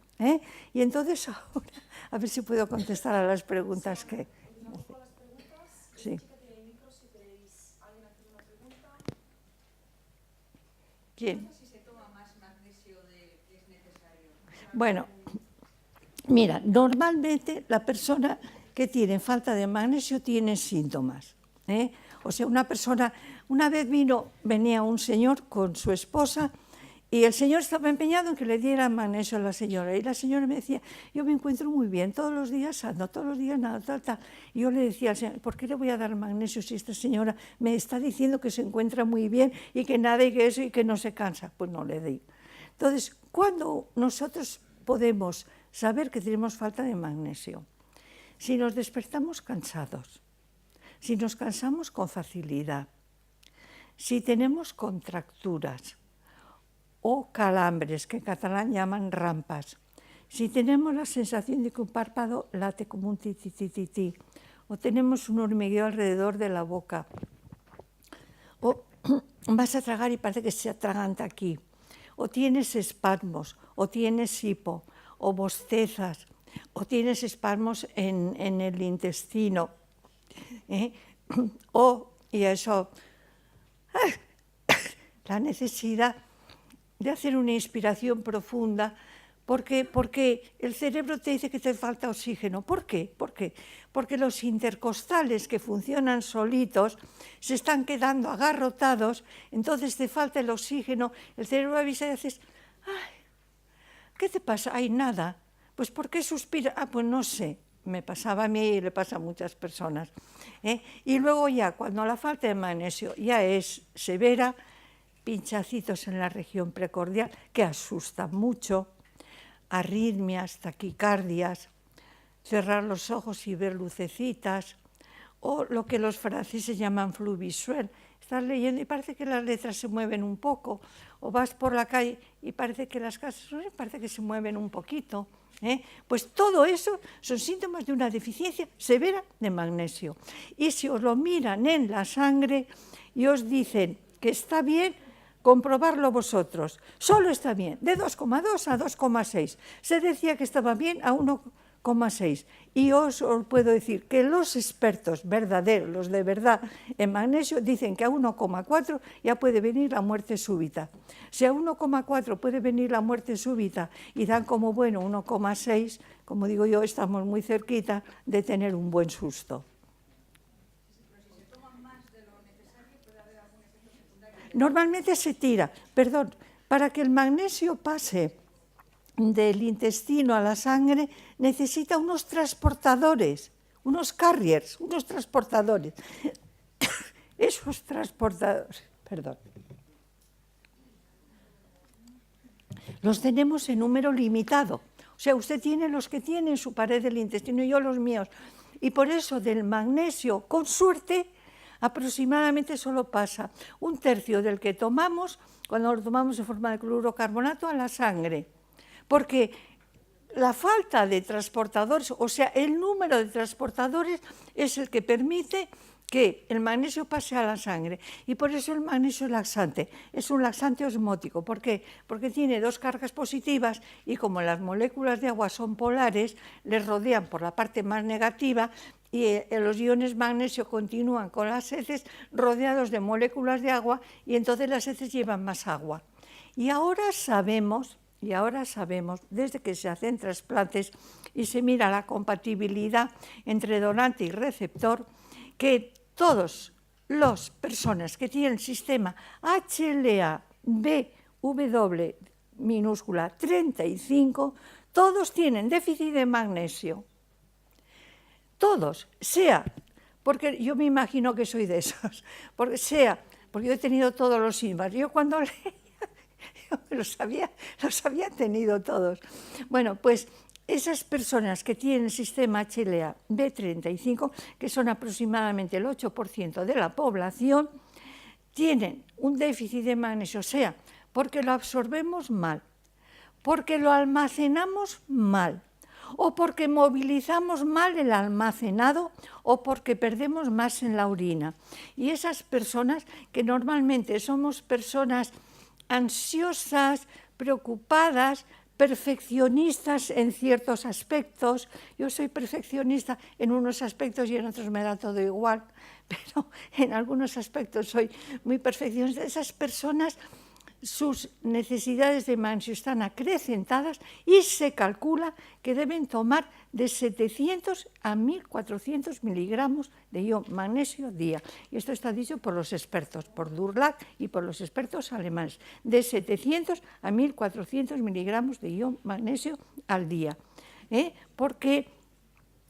Y entonces ahora, a ver si puedo contestar a las preguntas que... Sí. ¿Quién? Bueno, mira, normalmente la persona que tiene falta de magnesio tiene síntomas. O sea, una vez venía un señor con su esposa y el señor estaba empeñado en que le diera magnesio a la señora. Y la señora me decía, yo me encuentro muy bien, todos los días ando, todos los días nada, tal. Y yo le decía al señor, ¿por qué le voy a dar magnesio si esta señora me está diciendo que se encuentra muy bien y que nada y que eso y que no se cansa? Pues no le di. Entonces, ¿cuándo nosotros podemos saber que tenemos falta de magnesio? Si nos despertamos cansados, si nos cansamos con facilidad, si tenemos contracturas o calambres, que en catalán llaman rampas, si tenemos la sensación de que un párpado late como un ti, o tenemos un hormigueo alrededor de la boca, o vas a tragar y parece que se atraganta aquí, o tienes espasmos, o tienes hipo, o bostezas, o tienes espasmos en el intestino, y eso, la necesidad de hacer una inspiración profunda, porque el cerebro te dice que te falta oxígeno. ¿Por qué? Porque los intercostales que funcionan solitos se están quedando agarrotados, entonces te falta el oxígeno, el cerebro avisa y dices, ay, ¿qué te pasa? Ay, nada. Pues ¿por qué suspira? Ah, pues no sé. Me pasaba a mí y le pasa a muchas personas. Y luego ya, cuando la falta de magnesio ya es severa, pinchacitos en la región precordial, que asustan mucho, arritmias, taquicardias, cerrar los ojos y ver lucecitas, o lo que los franceses llaman flux visuel. Estás leyendo y parece que las letras se mueven un poco, o vas por la calle y parece que las casas parece que se mueven un poquito. Pues todo eso son síntomas de una deficiencia severa de magnesio. Y si os lo miran en la sangre y os dicen que está bien, comprobarlo vosotros. Solo está bien, de 2,2 a 2,6. Se decía que estaba bien a 1,6. Y os puedo decir que los expertos verdaderos, los de verdad en magnesio, dicen que a 1,4 ya puede venir la muerte súbita. Si a 1,4 puede venir la muerte súbita y dan como bueno 1,6, como digo yo, estamos muy cerquita de tener un buen susto. Normalmente se tira, para que el magnesio pase del intestino a la sangre necesita unos transportadores unos carriers, unos transportadores. Esos transportadores, perdón, los tenemos en número limitado. O sea, usted tiene los que tiene en su pared del intestino y yo los míos. Y por eso del magnesio, con suerte, aproximadamente solo pasa un tercio del que tomamos, cuando lo tomamos en forma de cloruro de carbonato, a la sangre. Porque la falta de transportadores, o sea, el número de transportadores es el que permite que el magnesio pase a la sangre, y por eso el magnesio es laxante, es un laxante osmótico. ¿Por qué? Porque tiene dos cargas positivas y como las moléculas de agua son polares, les rodean por la parte más negativa y los iones magnesio continúan con las heces rodeados de moléculas de agua y entonces las heces llevan más agua. Y ahora sabemos, desde que se hacen trasplantes y se mira la compatibilidad entre donante y receptor, que todas las personas que tienen sistema HLA-BW minúscula 35, todos tienen déficit de magnesio. Todos, porque yo me imagino que soy de esos, porque yo he tenido todos los síntomas. Yo cuando leía, yo los había tenido todos. Bueno, pues esas personas que tienen sistema HLA-B35, que son aproximadamente el 8% de la población, tienen un déficit de magnesio, porque lo absorbemos mal, porque lo almacenamos mal, o porque movilizamos mal el almacenado, o porque perdemos más en la orina. Y esas personas, que normalmente somos personas ansiosas, preocupadas, perfeccionistas en ciertos aspectos. Yo soy perfeccionista en unos aspectos y en otros me da todo igual, pero en algunos aspectos soy muy perfeccionista. Esas personas, sus necesidades de magnesio están acrecentadas y se calcula que deben tomar de 700 a 1400 miligramos de ion magnesio día. Y esto está dicho por los expertos, por Durlac y por los expertos alemanes, de 700 a 1400 miligramos de ion magnesio al día. Porque,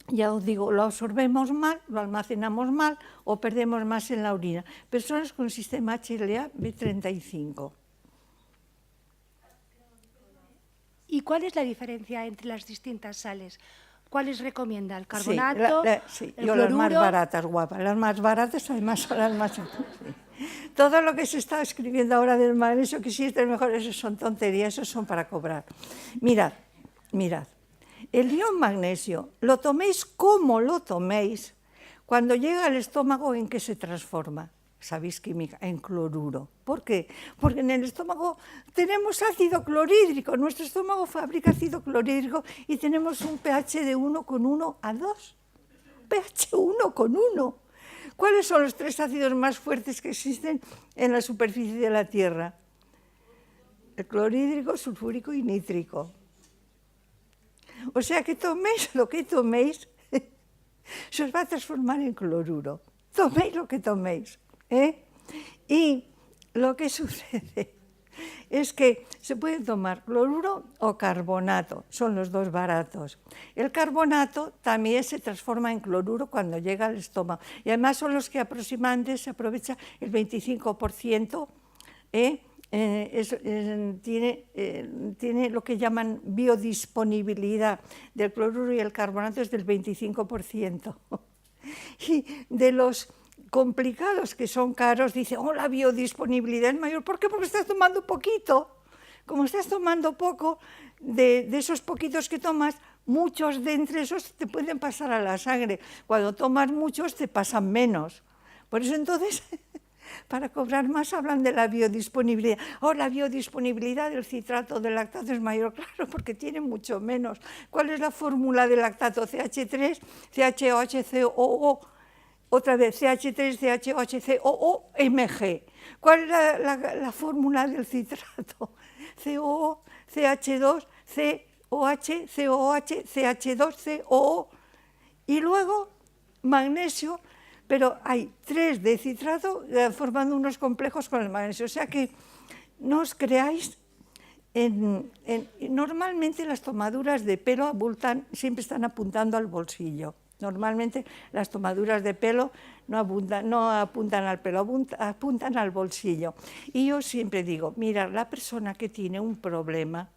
ya os digo, lo absorbemos mal, lo almacenamos mal o perdemos más en la orina. Personas con sistema HLA-B35. ¿Y cuál es la diferencia entre las distintas sales? ¿Cuáles recomienda? ¿El carbonato? Sí, el yo cloruro? las más baratas, guapa. Las más baratas además son las más... Sí. Todo lo que se está escribiendo ahora del magnesio, que sí es el mejor, eso son tonterías, eso son para cobrar. Mirad. El ion magnesio, lo toméis como lo toméis, cuando llega al estómago, ¿en qué se transforma? Sabéis química, en cloruro. ¿Por qué? Porque en el estómago tenemos ácido clorhídrico, nuestro estómago fabrica ácido clorhídrico y tenemos un pH de 1,1 a 2. pH 1,1. ¿Cuáles son los tres ácidos más fuertes que existen en la superficie de la Tierra? El clorhídrico, sulfúrico y nítrico. O sea que toméis lo que toméis, se os va a transformar en cloruro. Toméis lo que toméis. Y lo que sucede es que se puede tomar cloruro o carbonato, son los dos baratos. El carbonato también se transforma en cloruro cuando llega al estómago, y además son los que aproximadamente se aprovecha el 25%, tiene lo que llaman biodisponibilidad del cloruro y el carbonato es del 25%. Y de los complicados que son caros, dice, la biodisponibilidad es mayor. ¿Por qué? Porque estás tomando poquito. Como estás tomando poco, de esos poquitos que tomas, muchos de entre esos te pueden pasar a la sangre. Cuando tomas muchos te pasan menos. Por eso entonces, para cobrar más hablan de la biodisponibilidad. La biodisponibilidad del citrato de lactato es mayor, claro, porque tiene mucho menos. ¿Cuál es la fórmula del lactato? CH3, CHOHCOO. Otra vez, CH3, CHOH, COO, ¿Cuál es la fórmula del citrato? COO, CH2, COH, COH, CH2, COO. Y luego magnesio, pero hay 3 de citrato formando unos complejos con el magnesio. O sea que no os creáis, normalmente las tomaduras de pelo abultan, siempre están apuntando al bolsillo. Normalmente las tomaduras de pelo no apuntan al pelo, apuntan al bolsillo. Y yo siempre digo, mira, la persona que tiene un problema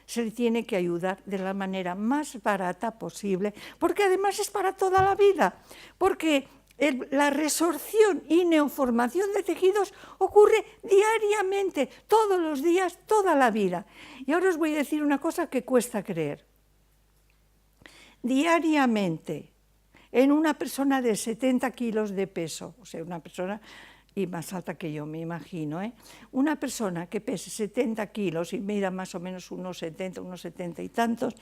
se le tiene que ayudar de la manera más barata posible, porque además es para toda la vida, porque la resorción y neoformación de tejidos ocurre diariamente, todos los días, toda la vida. Y ahora os voy a decir una cosa que cuesta creer. Diariamente, en una persona de 70 kilos de peso, o sea, una persona y más alta que yo, me imagino, una persona que pese 70 kilos y mida más o menos unos 70 y tantos,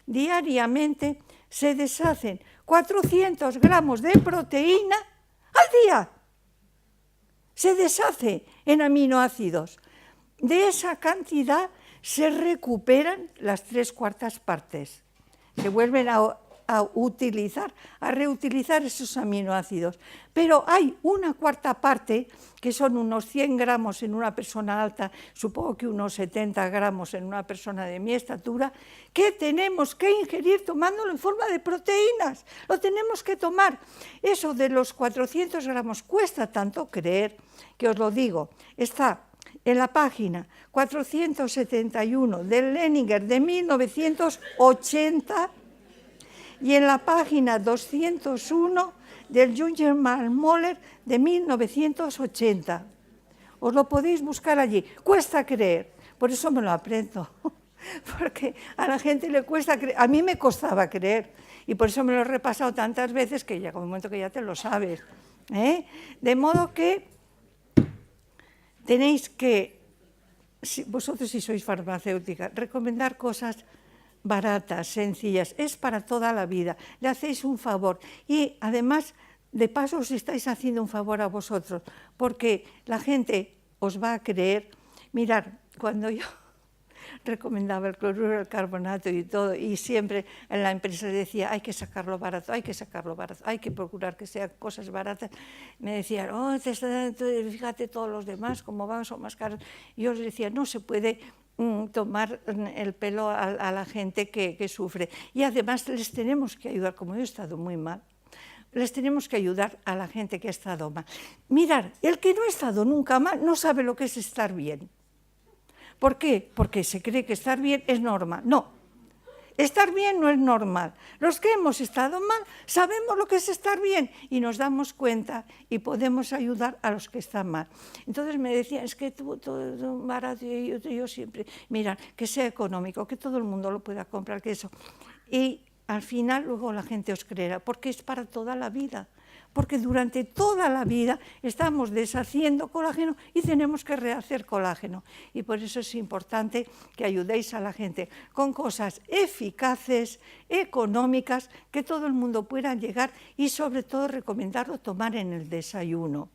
diariamente se deshacen 400 gramos de proteína al día. Se deshace en aminoácidos. De esa cantidad se recuperan las 3/4 partes. Se vuelven a reutilizar esos aminoácidos. Pero hay una 1/4 parte, que son unos 100 gramos en una persona alta, supongo que unos 70 gramos en una persona de mi estatura, que tenemos que ingerir tomándolo en forma de proteínas. Lo tenemos que tomar. Eso de los 400 gramos cuesta tanto creer, que os lo digo, está en la página 471 del Leninger de 1980 y en la página 201 del Jungermann-Moller de 1980. Os lo podéis buscar allí. Cuesta creer, por eso me lo aprendo, porque a la gente le cuesta creer, a mí me costaba creer, y por eso me lo he repasado tantas veces que llega un momento que ya te lo sabes. De modo que tenéis que, vosotros si sois farmacéutica, recomendar cosas baratas, sencillas, es para toda la vida, le hacéis un favor y además de paso os estáis haciendo un favor a vosotros, porque la gente os va a creer. Mirad, cuando yo recomendaba el cloruro del carbonato y todo, y siempre en la empresa decía, hay que sacarlo barato, hay que sacarlo barato, hay que procurar que sean cosas baratas, me decían, fíjate todos los demás, como van, son más caros. Y yo les decía, no se puede tomar el pelo a la gente que sufre. Y además les tenemos que ayudar, como yo he estado muy mal, les tenemos que ayudar a la gente que ha estado mal. Mirad, el que no ha estado nunca mal no sabe lo que es estar bien. ¿Por qué? Porque se cree que estar bien es normal. No, estar bien no es normal. Los que hemos estado mal sabemos lo que es estar bien y nos damos cuenta y podemos ayudar a los que están mal. Entonces me decían, es que todo barato, y yo siempre, mira, que sea económico, que todo el mundo lo pueda comprar, que eso. Y al final luego la gente os creerá, porque es para toda la vida. Porque durante toda la vida estamos deshaciendo colágeno y tenemos que rehacer colágeno. Y por eso es importante que ayudéis a la gente con cosas eficaces, económicas, que todo el mundo pueda llegar y sobre todo recomendarlo tomar en el desayuno.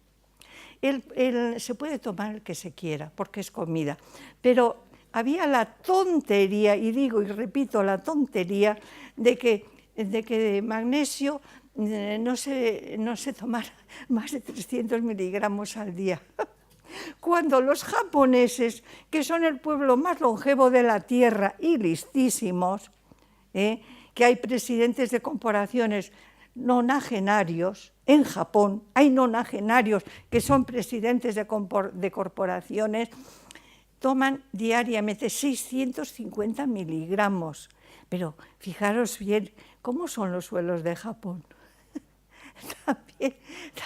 Se puede tomar el que se quiera, porque es comida, pero había la tontería, y digo y repito la tontería, de que de magnesio no se tomara más de 300 miligramos al día. Cuando los japoneses, que son el pueblo más longevo de la Tierra y listísimos, que hay presidentes de corporaciones nonagenarios, en Japón hay nonagenarios que son presidentes de corporaciones, toman diariamente 650 miligramos. Pero fijaros bien cómo son los suelos de Japón.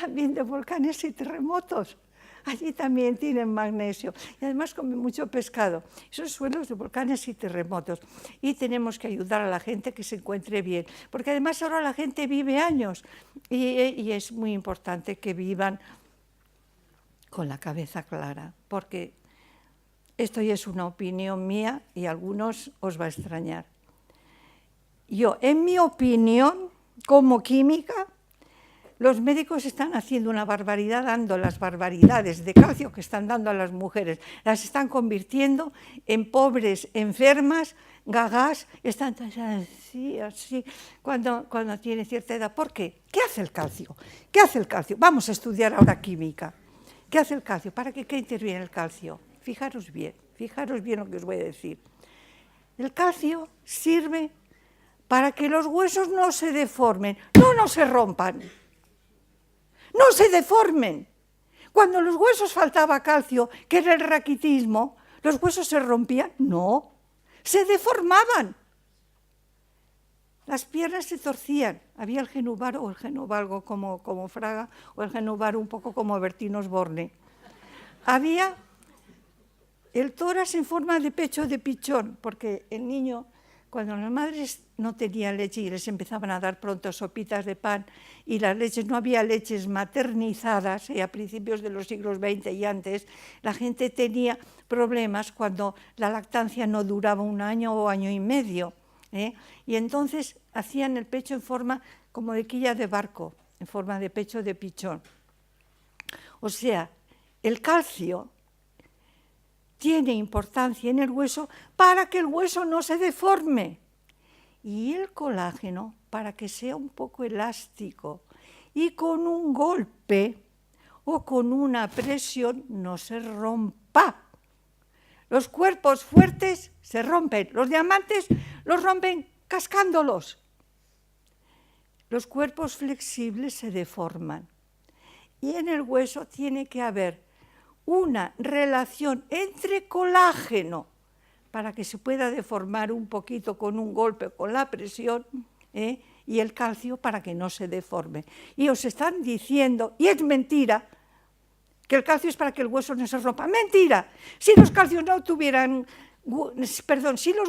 También de volcanes y terremotos. Allí también tienen magnesio y además comen mucho pescado. Esos suelos de volcanes y terremotos. Y tenemos que ayudar a la gente que se encuentre bien, porque además ahora la gente vive años y es muy importante que vivan con la cabeza clara, porque esto ya es una opinión mía y a algunos os va a extrañar. Yo, en mi opinión, como química, los médicos están haciendo una barbaridad, dando las barbaridades de calcio que están dando a las mujeres, las están convirtiendo en pobres, enfermas, gagás, están así, cuando tienen cierta edad. ¿Por qué? ¿Qué hace el calcio? ¿Qué hace el calcio? Vamos a estudiar ahora química. ¿Qué hace el calcio? ¿Para qué interviene el calcio? Fijaros bien lo que os voy a decir. El calcio sirve para que los huesos no se deformen, no se rompan, no se deformen. Cuando los huesos faltaba calcio, que era el raquitismo, ¿los huesos se rompían? No, se deformaban. Las piernas se torcían. Había el genubaro o el genuvalgo como Fraga, o el genubaro un poco como Bertín Osborne. Había el tórax en forma de pecho de pichón, porque el niño, cuando las madres no tenían leche y les empezaban a dar pronto sopitas de pan, y las leches, no había leches maternizadas, a principios de los siglos XX y antes, la gente tenía problemas cuando la lactancia no duraba 1 año o año y medio. Y entonces hacían el pecho en forma como de quilla de barco, en forma de pecho de pichón. O sea, el calcio tiene importancia en el hueso para que el hueso no se deforme, y el colágeno para que sea un poco elástico y con un golpe o con una presión no se rompa. Los cuerpos fuertes se rompen, los diamantes los rompen cascándolos. Los cuerpos flexibles se deforman. Y en el hueso tiene que haber una relación entre colágeno, para que se pueda deformar un poquito con un golpe, con la presión, y el calcio para que no se deforme. Y os están diciendo, y es mentira, que el calcio es para que el hueso no se rompa. ¡Mentira! Si los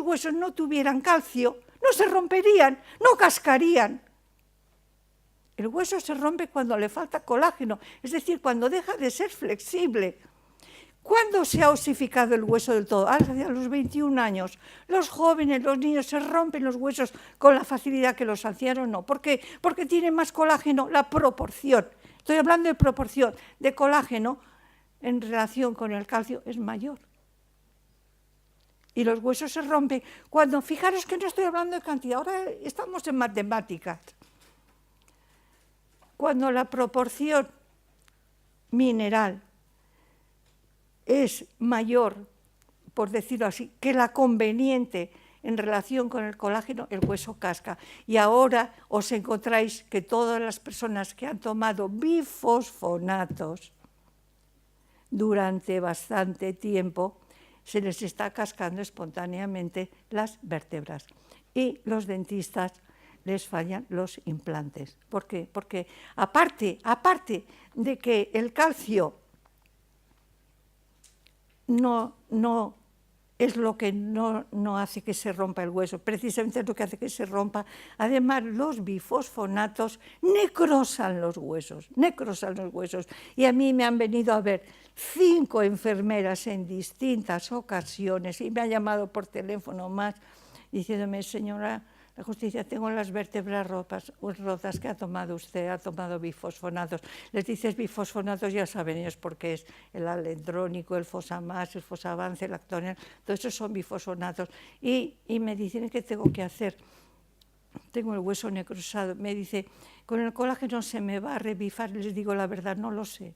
huesos no tuvieran calcio, no se romperían, no cascarían. El hueso se rompe cuando le falta colágeno, es decir, cuando deja de ser flexible. ¿Cuándo se ha osificado el hueso del todo? A los 21 años. Los jóvenes, los niños se rompen los huesos con la facilidad que los ancianos no. ¿Por qué? Porque tienen más colágeno, la proporción. Estoy hablando de proporción de colágeno en relación con el calcio es mayor. Y los huesos se rompen cuando, fijaros que no estoy hablando de cantidad, ahora estamos en matemáticas. Cuando la proporción mineral es mayor, por decirlo así, que la conveniente en relación con el colágeno, el hueso casca. Y ahora os encontráis que todas las personas que han tomado bifosfonatos durante bastante tiempo, se les está cascando espontáneamente las vértebras. Y los dentistas les fallan los implantes. ¿Por qué? Porque aparte de que el calcio no es lo que no hace que se rompa el hueso, precisamente es lo que hace que se rompa. Además, los bifosfonatos necrosan los huesos, Y a mí me han venido a ver 5 enfermeras en distintas ocasiones, y me ha llamado por teléfono más, diciéndome, señora la Justicia, tengo las vértebras rotas, ¿qué ha tomado usted? Ha tomado bifosfonatos. Les dices bifosfonatos, ya saben ellos por qué es el alendrónico, el Fosamax, el Fosavance, el Actonel, todos esos son bifosfonatos. Y me dicen, ¿qué tengo que hacer? Tengo el hueso necrosado. Me dice, con el colágeno se me va a revifar. Les digo la verdad, no lo sé.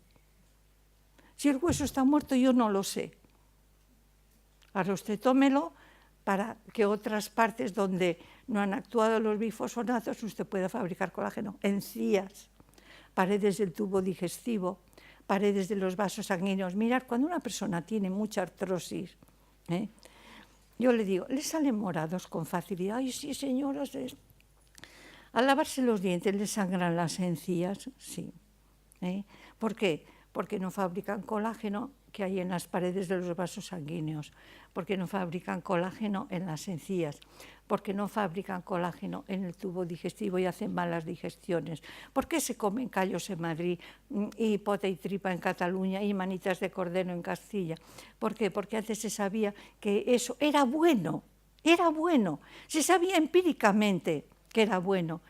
Si el hueso está muerto, yo no lo sé. Ahora usted tómelo para que otras partes donde no han actuado los bifosfonatos usted pueda fabricar colágeno. Encías, paredes del tubo digestivo, paredes de los vasos sanguíneos. Mirad, cuando una persona tiene mucha artrosis, yo le digo, ¿le salen morados con facilidad? Ay, sí, señoras. Al lavarse los dientes, ¿le sangran las encías? Sí. ¿Por qué? Porque no fabrican colágeno que hay en las paredes de los vasos sanguíneos, porque no fabrican colágeno en las encías, porque no fabrican colágeno en el tubo digestivo y hacen malas digestiones. ¿Por qué se comen callos en Madrid y pota y tripa en Cataluña y manitas de cordero en Castilla? ¿Por qué? Porque antes se sabía que eso era bueno, se sabía empíricamente que era bueno.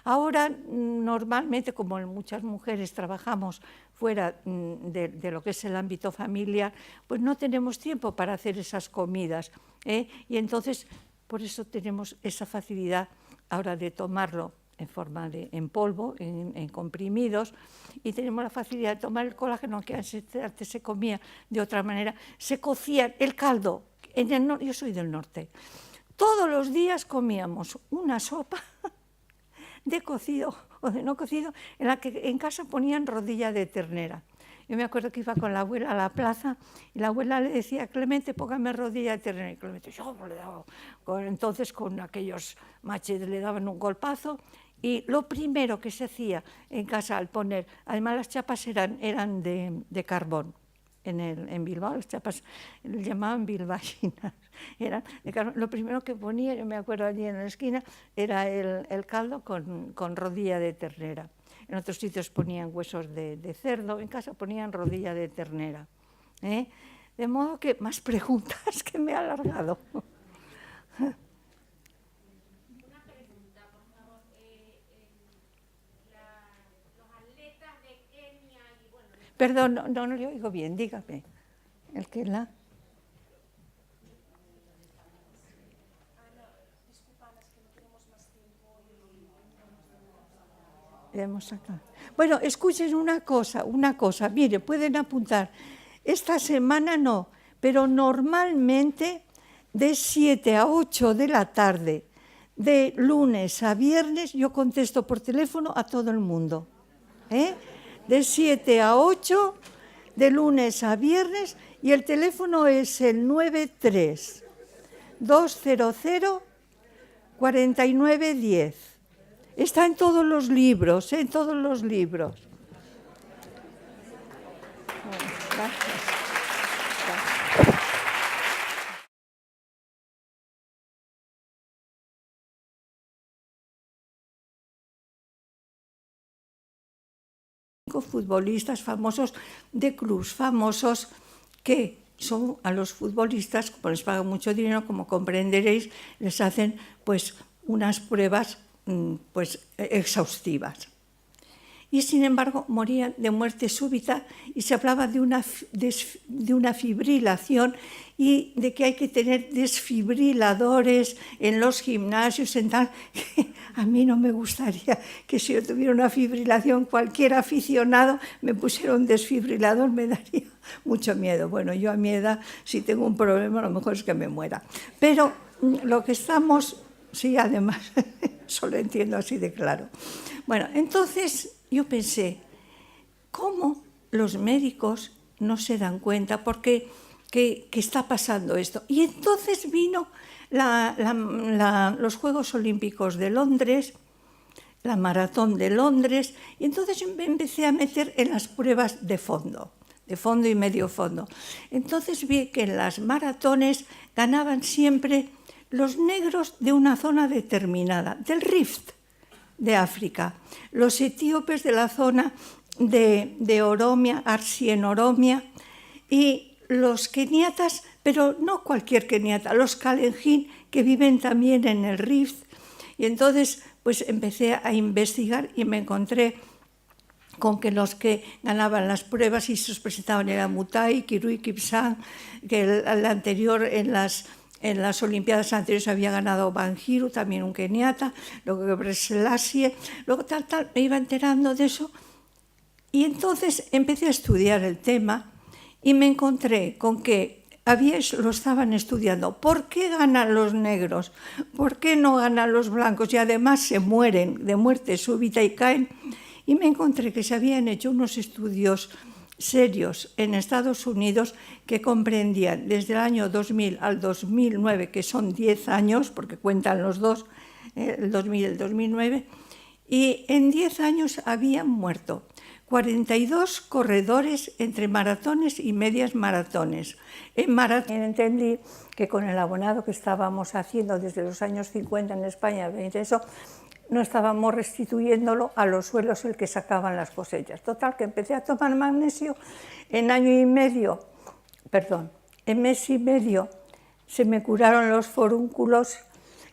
Ahora, normalmente, como muchas mujeres trabajamos fuera de lo que es el ámbito familiar, pues no tenemos tiempo para hacer esas comidas. Y entonces, por eso tenemos esa facilidad ahora de tomarlo en polvo, en comprimidos, y tenemos la facilidad de tomar el colágeno, que antes se comía de otra manera. Se cocía el caldo. Yo soy del norte. todos los días comíamos una sopa de cocido o de no cocido, en la que en casa ponían rodilla de ternera. Yo me acuerdo que iba con la abuela a la plaza y la abuela le decía: Clemente, póngame rodilla de ternera. Y Clemente, yo le daba, entonces con aquellos machetes le daban un golpazo. Y lo primero que se hacía en casa al poner, además las chapas eran de carbón. En Bilbao las chapas le llamaban bilbaínas. Lo primero que ponía, yo me acuerdo allí en la esquina, era el caldo con rodilla de ternera. En otros sitios ponían huesos de cerdo, en casa ponían rodilla de ternera. De modo que más preguntas, que me he alargado. Una pregunta, por favor. Los atletas de Kenia y bueno... Perdón, no le oigo bien, dígame. ¿El qué la? Bueno, escuchen una cosa, mire, pueden apuntar, esta semana no, pero normalmente de 7 a 8 de la tarde, de lunes a viernes, yo contesto por teléfono a todo el mundo. De 7 a 8, de lunes a viernes, y el teléfono es el 93 200 4910. Está en todos los libros, en todos los libros. Gracias. Futbolistas famosos de clubs famosos que son a los futbolistas, como les pagan mucho dinero, como comprenderéis, les hacen pues unas pruebas pues exhaustivas. Y sin embargo morían de muerte súbita y se hablaba de una fibrilación y de que hay que tener desfibriladores en los gimnasios, en tal. A mí no me gustaría que si yo tuviera una fibrilación, cualquier aficionado me pusiera un desfibrilador, me daría mucho miedo. Bueno, yo a mi edad, si tengo un problema, a lo mejor es que me muera. Pero lo que estamos, sí, además, eso lo entiendo así de claro. Bueno, entonces yo pensé, ¿cómo los médicos no se dan cuenta? Porque que está pasando esto. Y entonces vino los Juegos Olímpicos de Londres, la maratón de Londres, y entonces me empecé a meter en las pruebas de fondo y medio fondo. Entonces vi que en las maratones ganaban siempre los negros de una zona determinada, del Rift de África, los etíopes de la zona de Oromia, Arsien Oromia, y los keniatas, pero no cualquier keniata, los kalenjin, que viven también en el Rift. Y entonces pues empecé a investigar y me encontré con que los que ganaban las pruebas y se los presentaban era Mutai, Kirui Kipsang, que el anterior en las Olimpiadas anteriores había ganado Banjiru, también un keniata, luego Gebrselassie, luego tal, me iba enterando de eso. Y entonces empecé a estudiar el tema y me encontré con que lo estaban estudiando. ¿Por qué ganan los negros? ¿Por qué no ganan los blancos? Y además se mueren de muerte súbita y caen. Y me encontré que se habían hecho unos estudios serios en Estados Unidos que comprendían desde el año 2000 al 2009, que son 10 años, porque cuentan los dos, el 2000 y el 2009, y en 10 años habían muerto 42 corredores entre maratones y medias maratones. En maratón entendí que con el abonado que estábamos haciendo desde los años 50 en España, eso, no estábamos restituyéndolo a los suelos el que sacaban las cosechas. Total, que empecé a tomar magnesio, en mes y medio se me curaron los forúnculos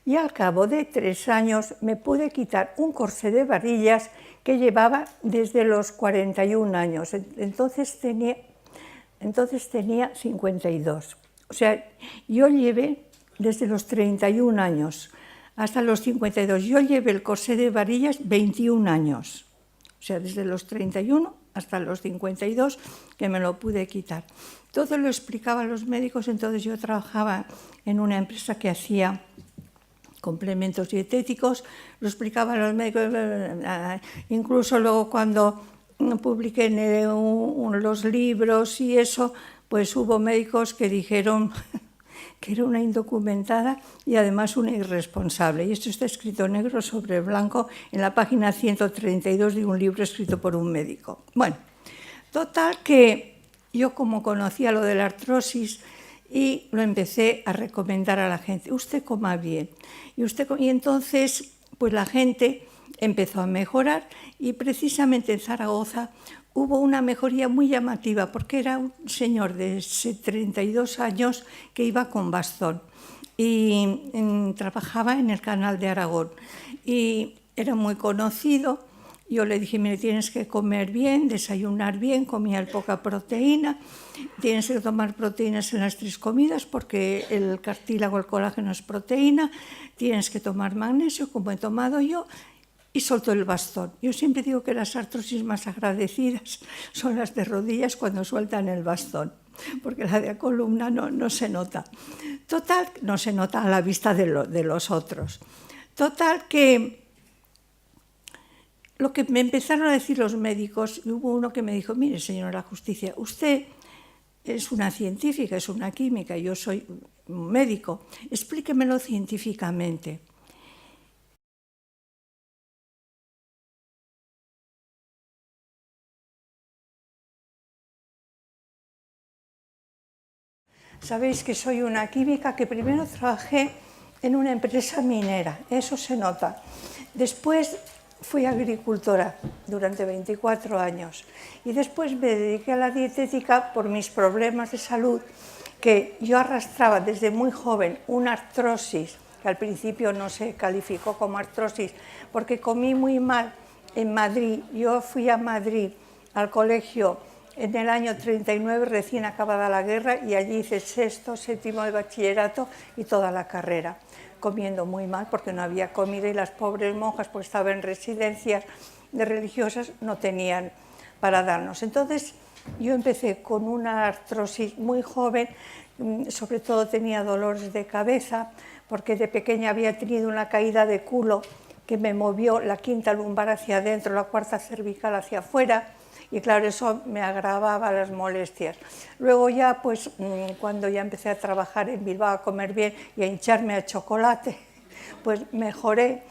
y al cabo de 3 años me pude quitar un corsé de varillas que llevaba desde los 41 años. Entonces tenía 52. O sea, yo llevé desde los 31 años hasta los 52. Yo llevé el corsé de varillas 21 años. O sea, desde los 31 hasta los 52 que me lo pude quitar. Todo lo explicaba a los médicos, entonces yo trabajaba en una empresa que hacía complementos dietéticos, lo explicaban los médicos, incluso luego cuando publiqué los libros y eso, pues hubo médicos que dijeron que era una indocumentada y además una irresponsable. Y esto está escrito negro sobre blanco en la página 132 de un libro escrito por un médico. Bueno, total que yo como conocía lo de la artrosis y lo empecé a recomendar a la gente, usted coma bien. Y entonces pues la gente empezó a mejorar y precisamente en Zaragoza hubo una mejoría muy llamativa porque era un señor de 32 años que iba con bastón y trabajaba en el Canal de Aragón y era muy conocido. Yo le dije, mire, tienes que comer bien, desayunar bien, comía poca proteína, tienes que tomar proteínas en las 3 comidas porque el cartílago, el colágeno es proteína, tienes que tomar magnesio como he tomado yo, y soltó el bastón. Yo siempre digo que las artrosis más agradecidas son las de rodillas cuando sueltan el bastón, porque la de columna no se nota. Total, no se nota a la vista de los otros. Total que lo que me empezaron a decir los médicos, y hubo uno que me dijo, mire, señora Justicia, usted es una científica, es una química, yo soy un médico, explíquemelo científicamente. Sabéis que soy una química que primero trabajé en una empresa minera, eso se nota. Después fui agricultora durante 24 años y después me dediqué a la dietética por mis problemas de salud, que yo arrastraba desde muy joven una artrosis, que al principio no se calificó como artrosis, porque comí muy mal en Madrid. Yo fui a Madrid al colegio en el año 39, recién acabada la guerra, y allí hice 6º, 7º de bachillerato y toda la carrera, comiendo muy mal porque no había comida y las pobres monjas, pues estaban en residencias de religiosas, no tenían para darnos. Entonces yo empecé con una artrosis muy joven, sobre todo tenía dolores de cabeza, porque de pequeña había tenido una caída de culo que me movió la 5ª lumbar hacia adentro, la 4ª cervical hacia afuera, y claro, eso me agravaba las molestias. Luego ya, pues, cuando ya empecé a trabajar en Bilbao, a comer bien y a hincharme a chocolate, pues mejoré.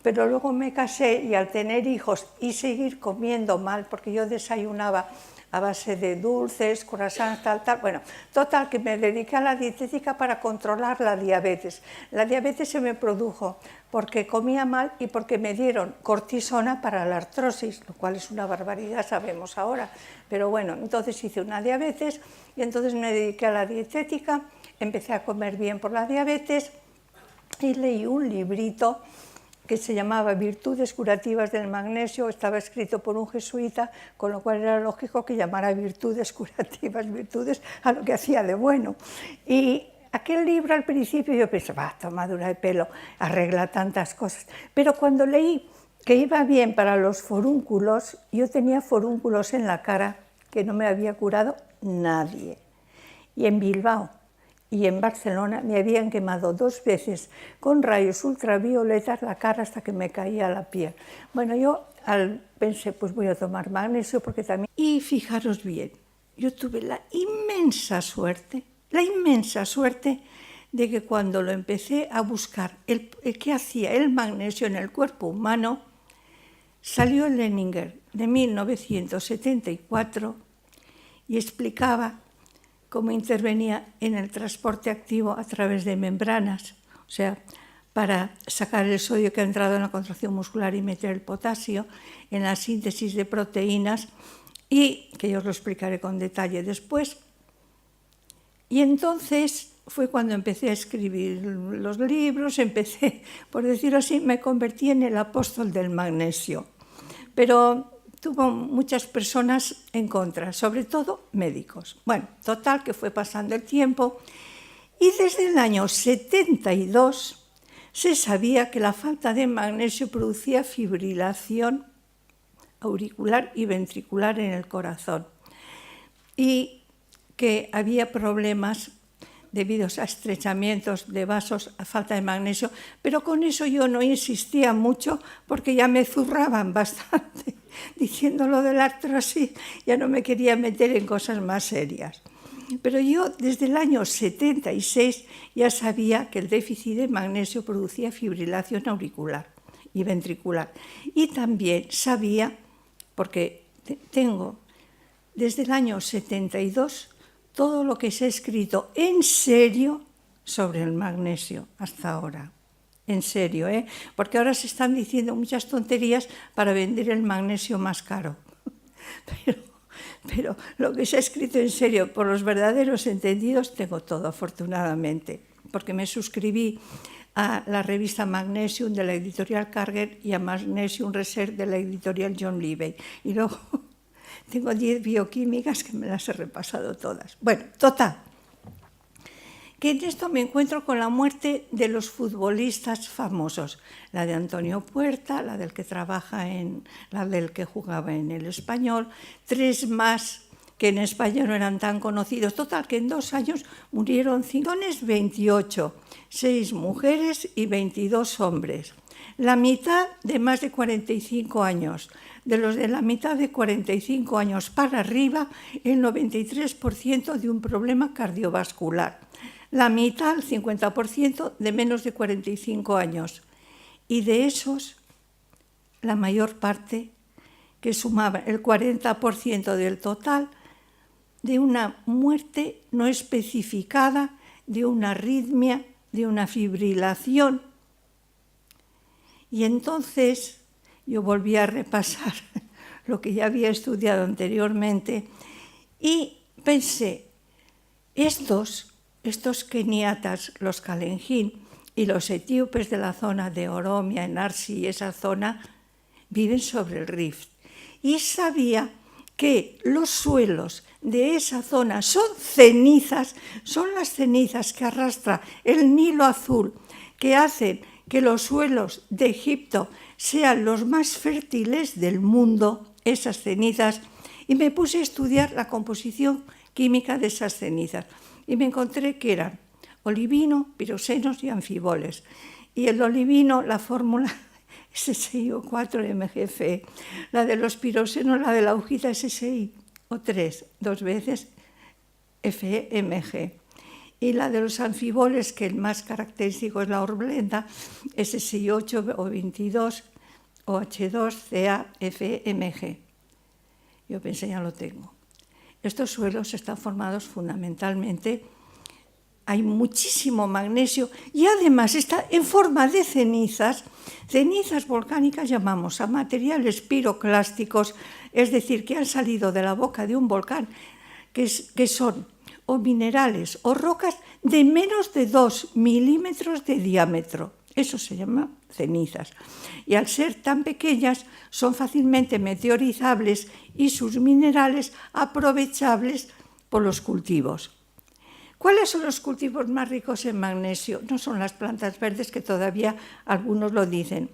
Pero luego me casé y al tener hijos y seguir comiendo mal, porque yo desayunaba a base de dulces, croissants, tal, bueno, total, que me dediqué a la dietética para controlar la diabetes. La diabetes se me produjo porque comía mal y porque me dieron cortisona para la artrosis, lo cual es una barbaridad, sabemos ahora. Pero bueno, entonces hice una diabetes y entonces me dediqué a la dietética, empecé a comer bien por la diabetes y leí un librito que se llamaba Virtudes curativas del magnesio, estaba escrito por un jesuita, con lo cual era lógico que llamara virtudes curativas, virtudes a lo que hacía de bueno. Y aquel libro al principio yo pensaba, tomadura de pelo, arregla tantas cosas. Pero cuando leí que iba bien para los forúnculos, yo tenía forúnculos en la cara que no me había curado nadie. Y en Bilbao y en Barcelona me habían quemado 2 veces con rayos ultravioletas la cara hasta que me caía la piel. Bueno, yo pensé, pues voy a tomar magnesio porque también... Y fijaros bien, yo tuve la inmensa suerte de que cuando lo empecé a buscar, qué hacía el magnesio en el cuerpo humano, salió el Leninger de 1974 y explicaba cómo intervenía en el transporte activo a través de membranas, o sea, para sacar el sodio que ha entrado en la contracción muscular y meter el potasio en la síntesis de proteínas, y que yo os lo explicaré con detalle después. Y entonces fue cuando empecé a escribir los libros, empecé, por decirlo así, me convertí en el apóstol del magnesio. Pero tuvo muchas personas en contra, sobre todo médicos. Bueno, total, que fue pasando el tiempo y desde el año 72 se sabía que la falta de magnesio producía fibrilación auricular y ventricular en el corazón y que había problemas debido a estrechamientos de vasos, a falta de magnesio, pero con eso yo no insistía mucho porque ya me zurraban bastante diciendo lo de la artrosis, ya no me quería meter en cosas más serias. Pero yo desde el año 76 ya sabía que el déficit de magnesio producía fibrilación auricular y ventricular. Y también sabía, porque tengo desde el año 72 todo lo que se ha escrito en serio sobre el magnesio hasta ahora. En serio, ¿eh? Porque ahora se están diciendo muchas tonterías para vender el magnesio más caro. Pero lo que se ha escrito en serio por los verdaderos entendidos tengo todo, afortunadamente, porque me suscribí a la revista Magnesium de la editorial Karger y a Magnesium Research de la editorial John Livey. Y luego tengo 10 bioquímicas que me las he repasado todas. Bueno, total, que en esto me encuentro con la muerte de los futbolistas famosos, la de Antonio Puerta, la del que la del que jugaba en el Español, 3 más que en España no eran tan conocidos. Total, que en 2 años murieron 28, 6 mujeres y 22 hombres. La mitad de más de 45 años. De los de la mitad de 45 años para arriba, el 93% de un problema cardiovascular. La mitad, el 50%, de menos de 45 años. Y de esos, la mayor parte, que sumaba el 40% del total, de una muerte no especificada, de una arritmia, de una fibrilación. Y entonces yo volví a repasar lo que ya había estudiado anteriormente y pensé, estos keniatas, los Kalenjin y los etíopes de la zona de Oromia, en Arsi y esa zona, viven sobre el Rift. Y sabía que los suelos de esa zona son cenizas, son las cenizas que arrastra el Nilo Azul, que hacen que los suelos de Egipto sean los más fértiles del mundo, esas cenizas, y me puse a estudiar la composición química de esas cenizas. Y me encontré que eran olivino, piroxenos y anfiboles. Y el olivino, la fórmula SSIO4-MgFe, la de los piroxenos, la de la hojita SSIO3, 2 veces FeMg. Y la de los anfiboles, que el más característico es la horblenda, SSI8 o 22 OH2CaFeMg. Yo pensé, ya lo tengo. Estos suelos están formados fundamentalmente, hay muchísimo magnesio y además está en forma de cenizas. Cenizas volcánicas llamamos a materiales piroclásticos, es decir, que han salido de la boca de un volcán, que son o minerales o rocas de menos de 2 milímetros de diámetro. Eso se llama cenizas. Y al ser tan pequeñas son fácilmente meteorizables y sus minerales aprovechables por los cultivos. ¿Cuáles son los cultivos más ricos en magnesio? No son las plantas verdes, que todavía algunos lo dicen.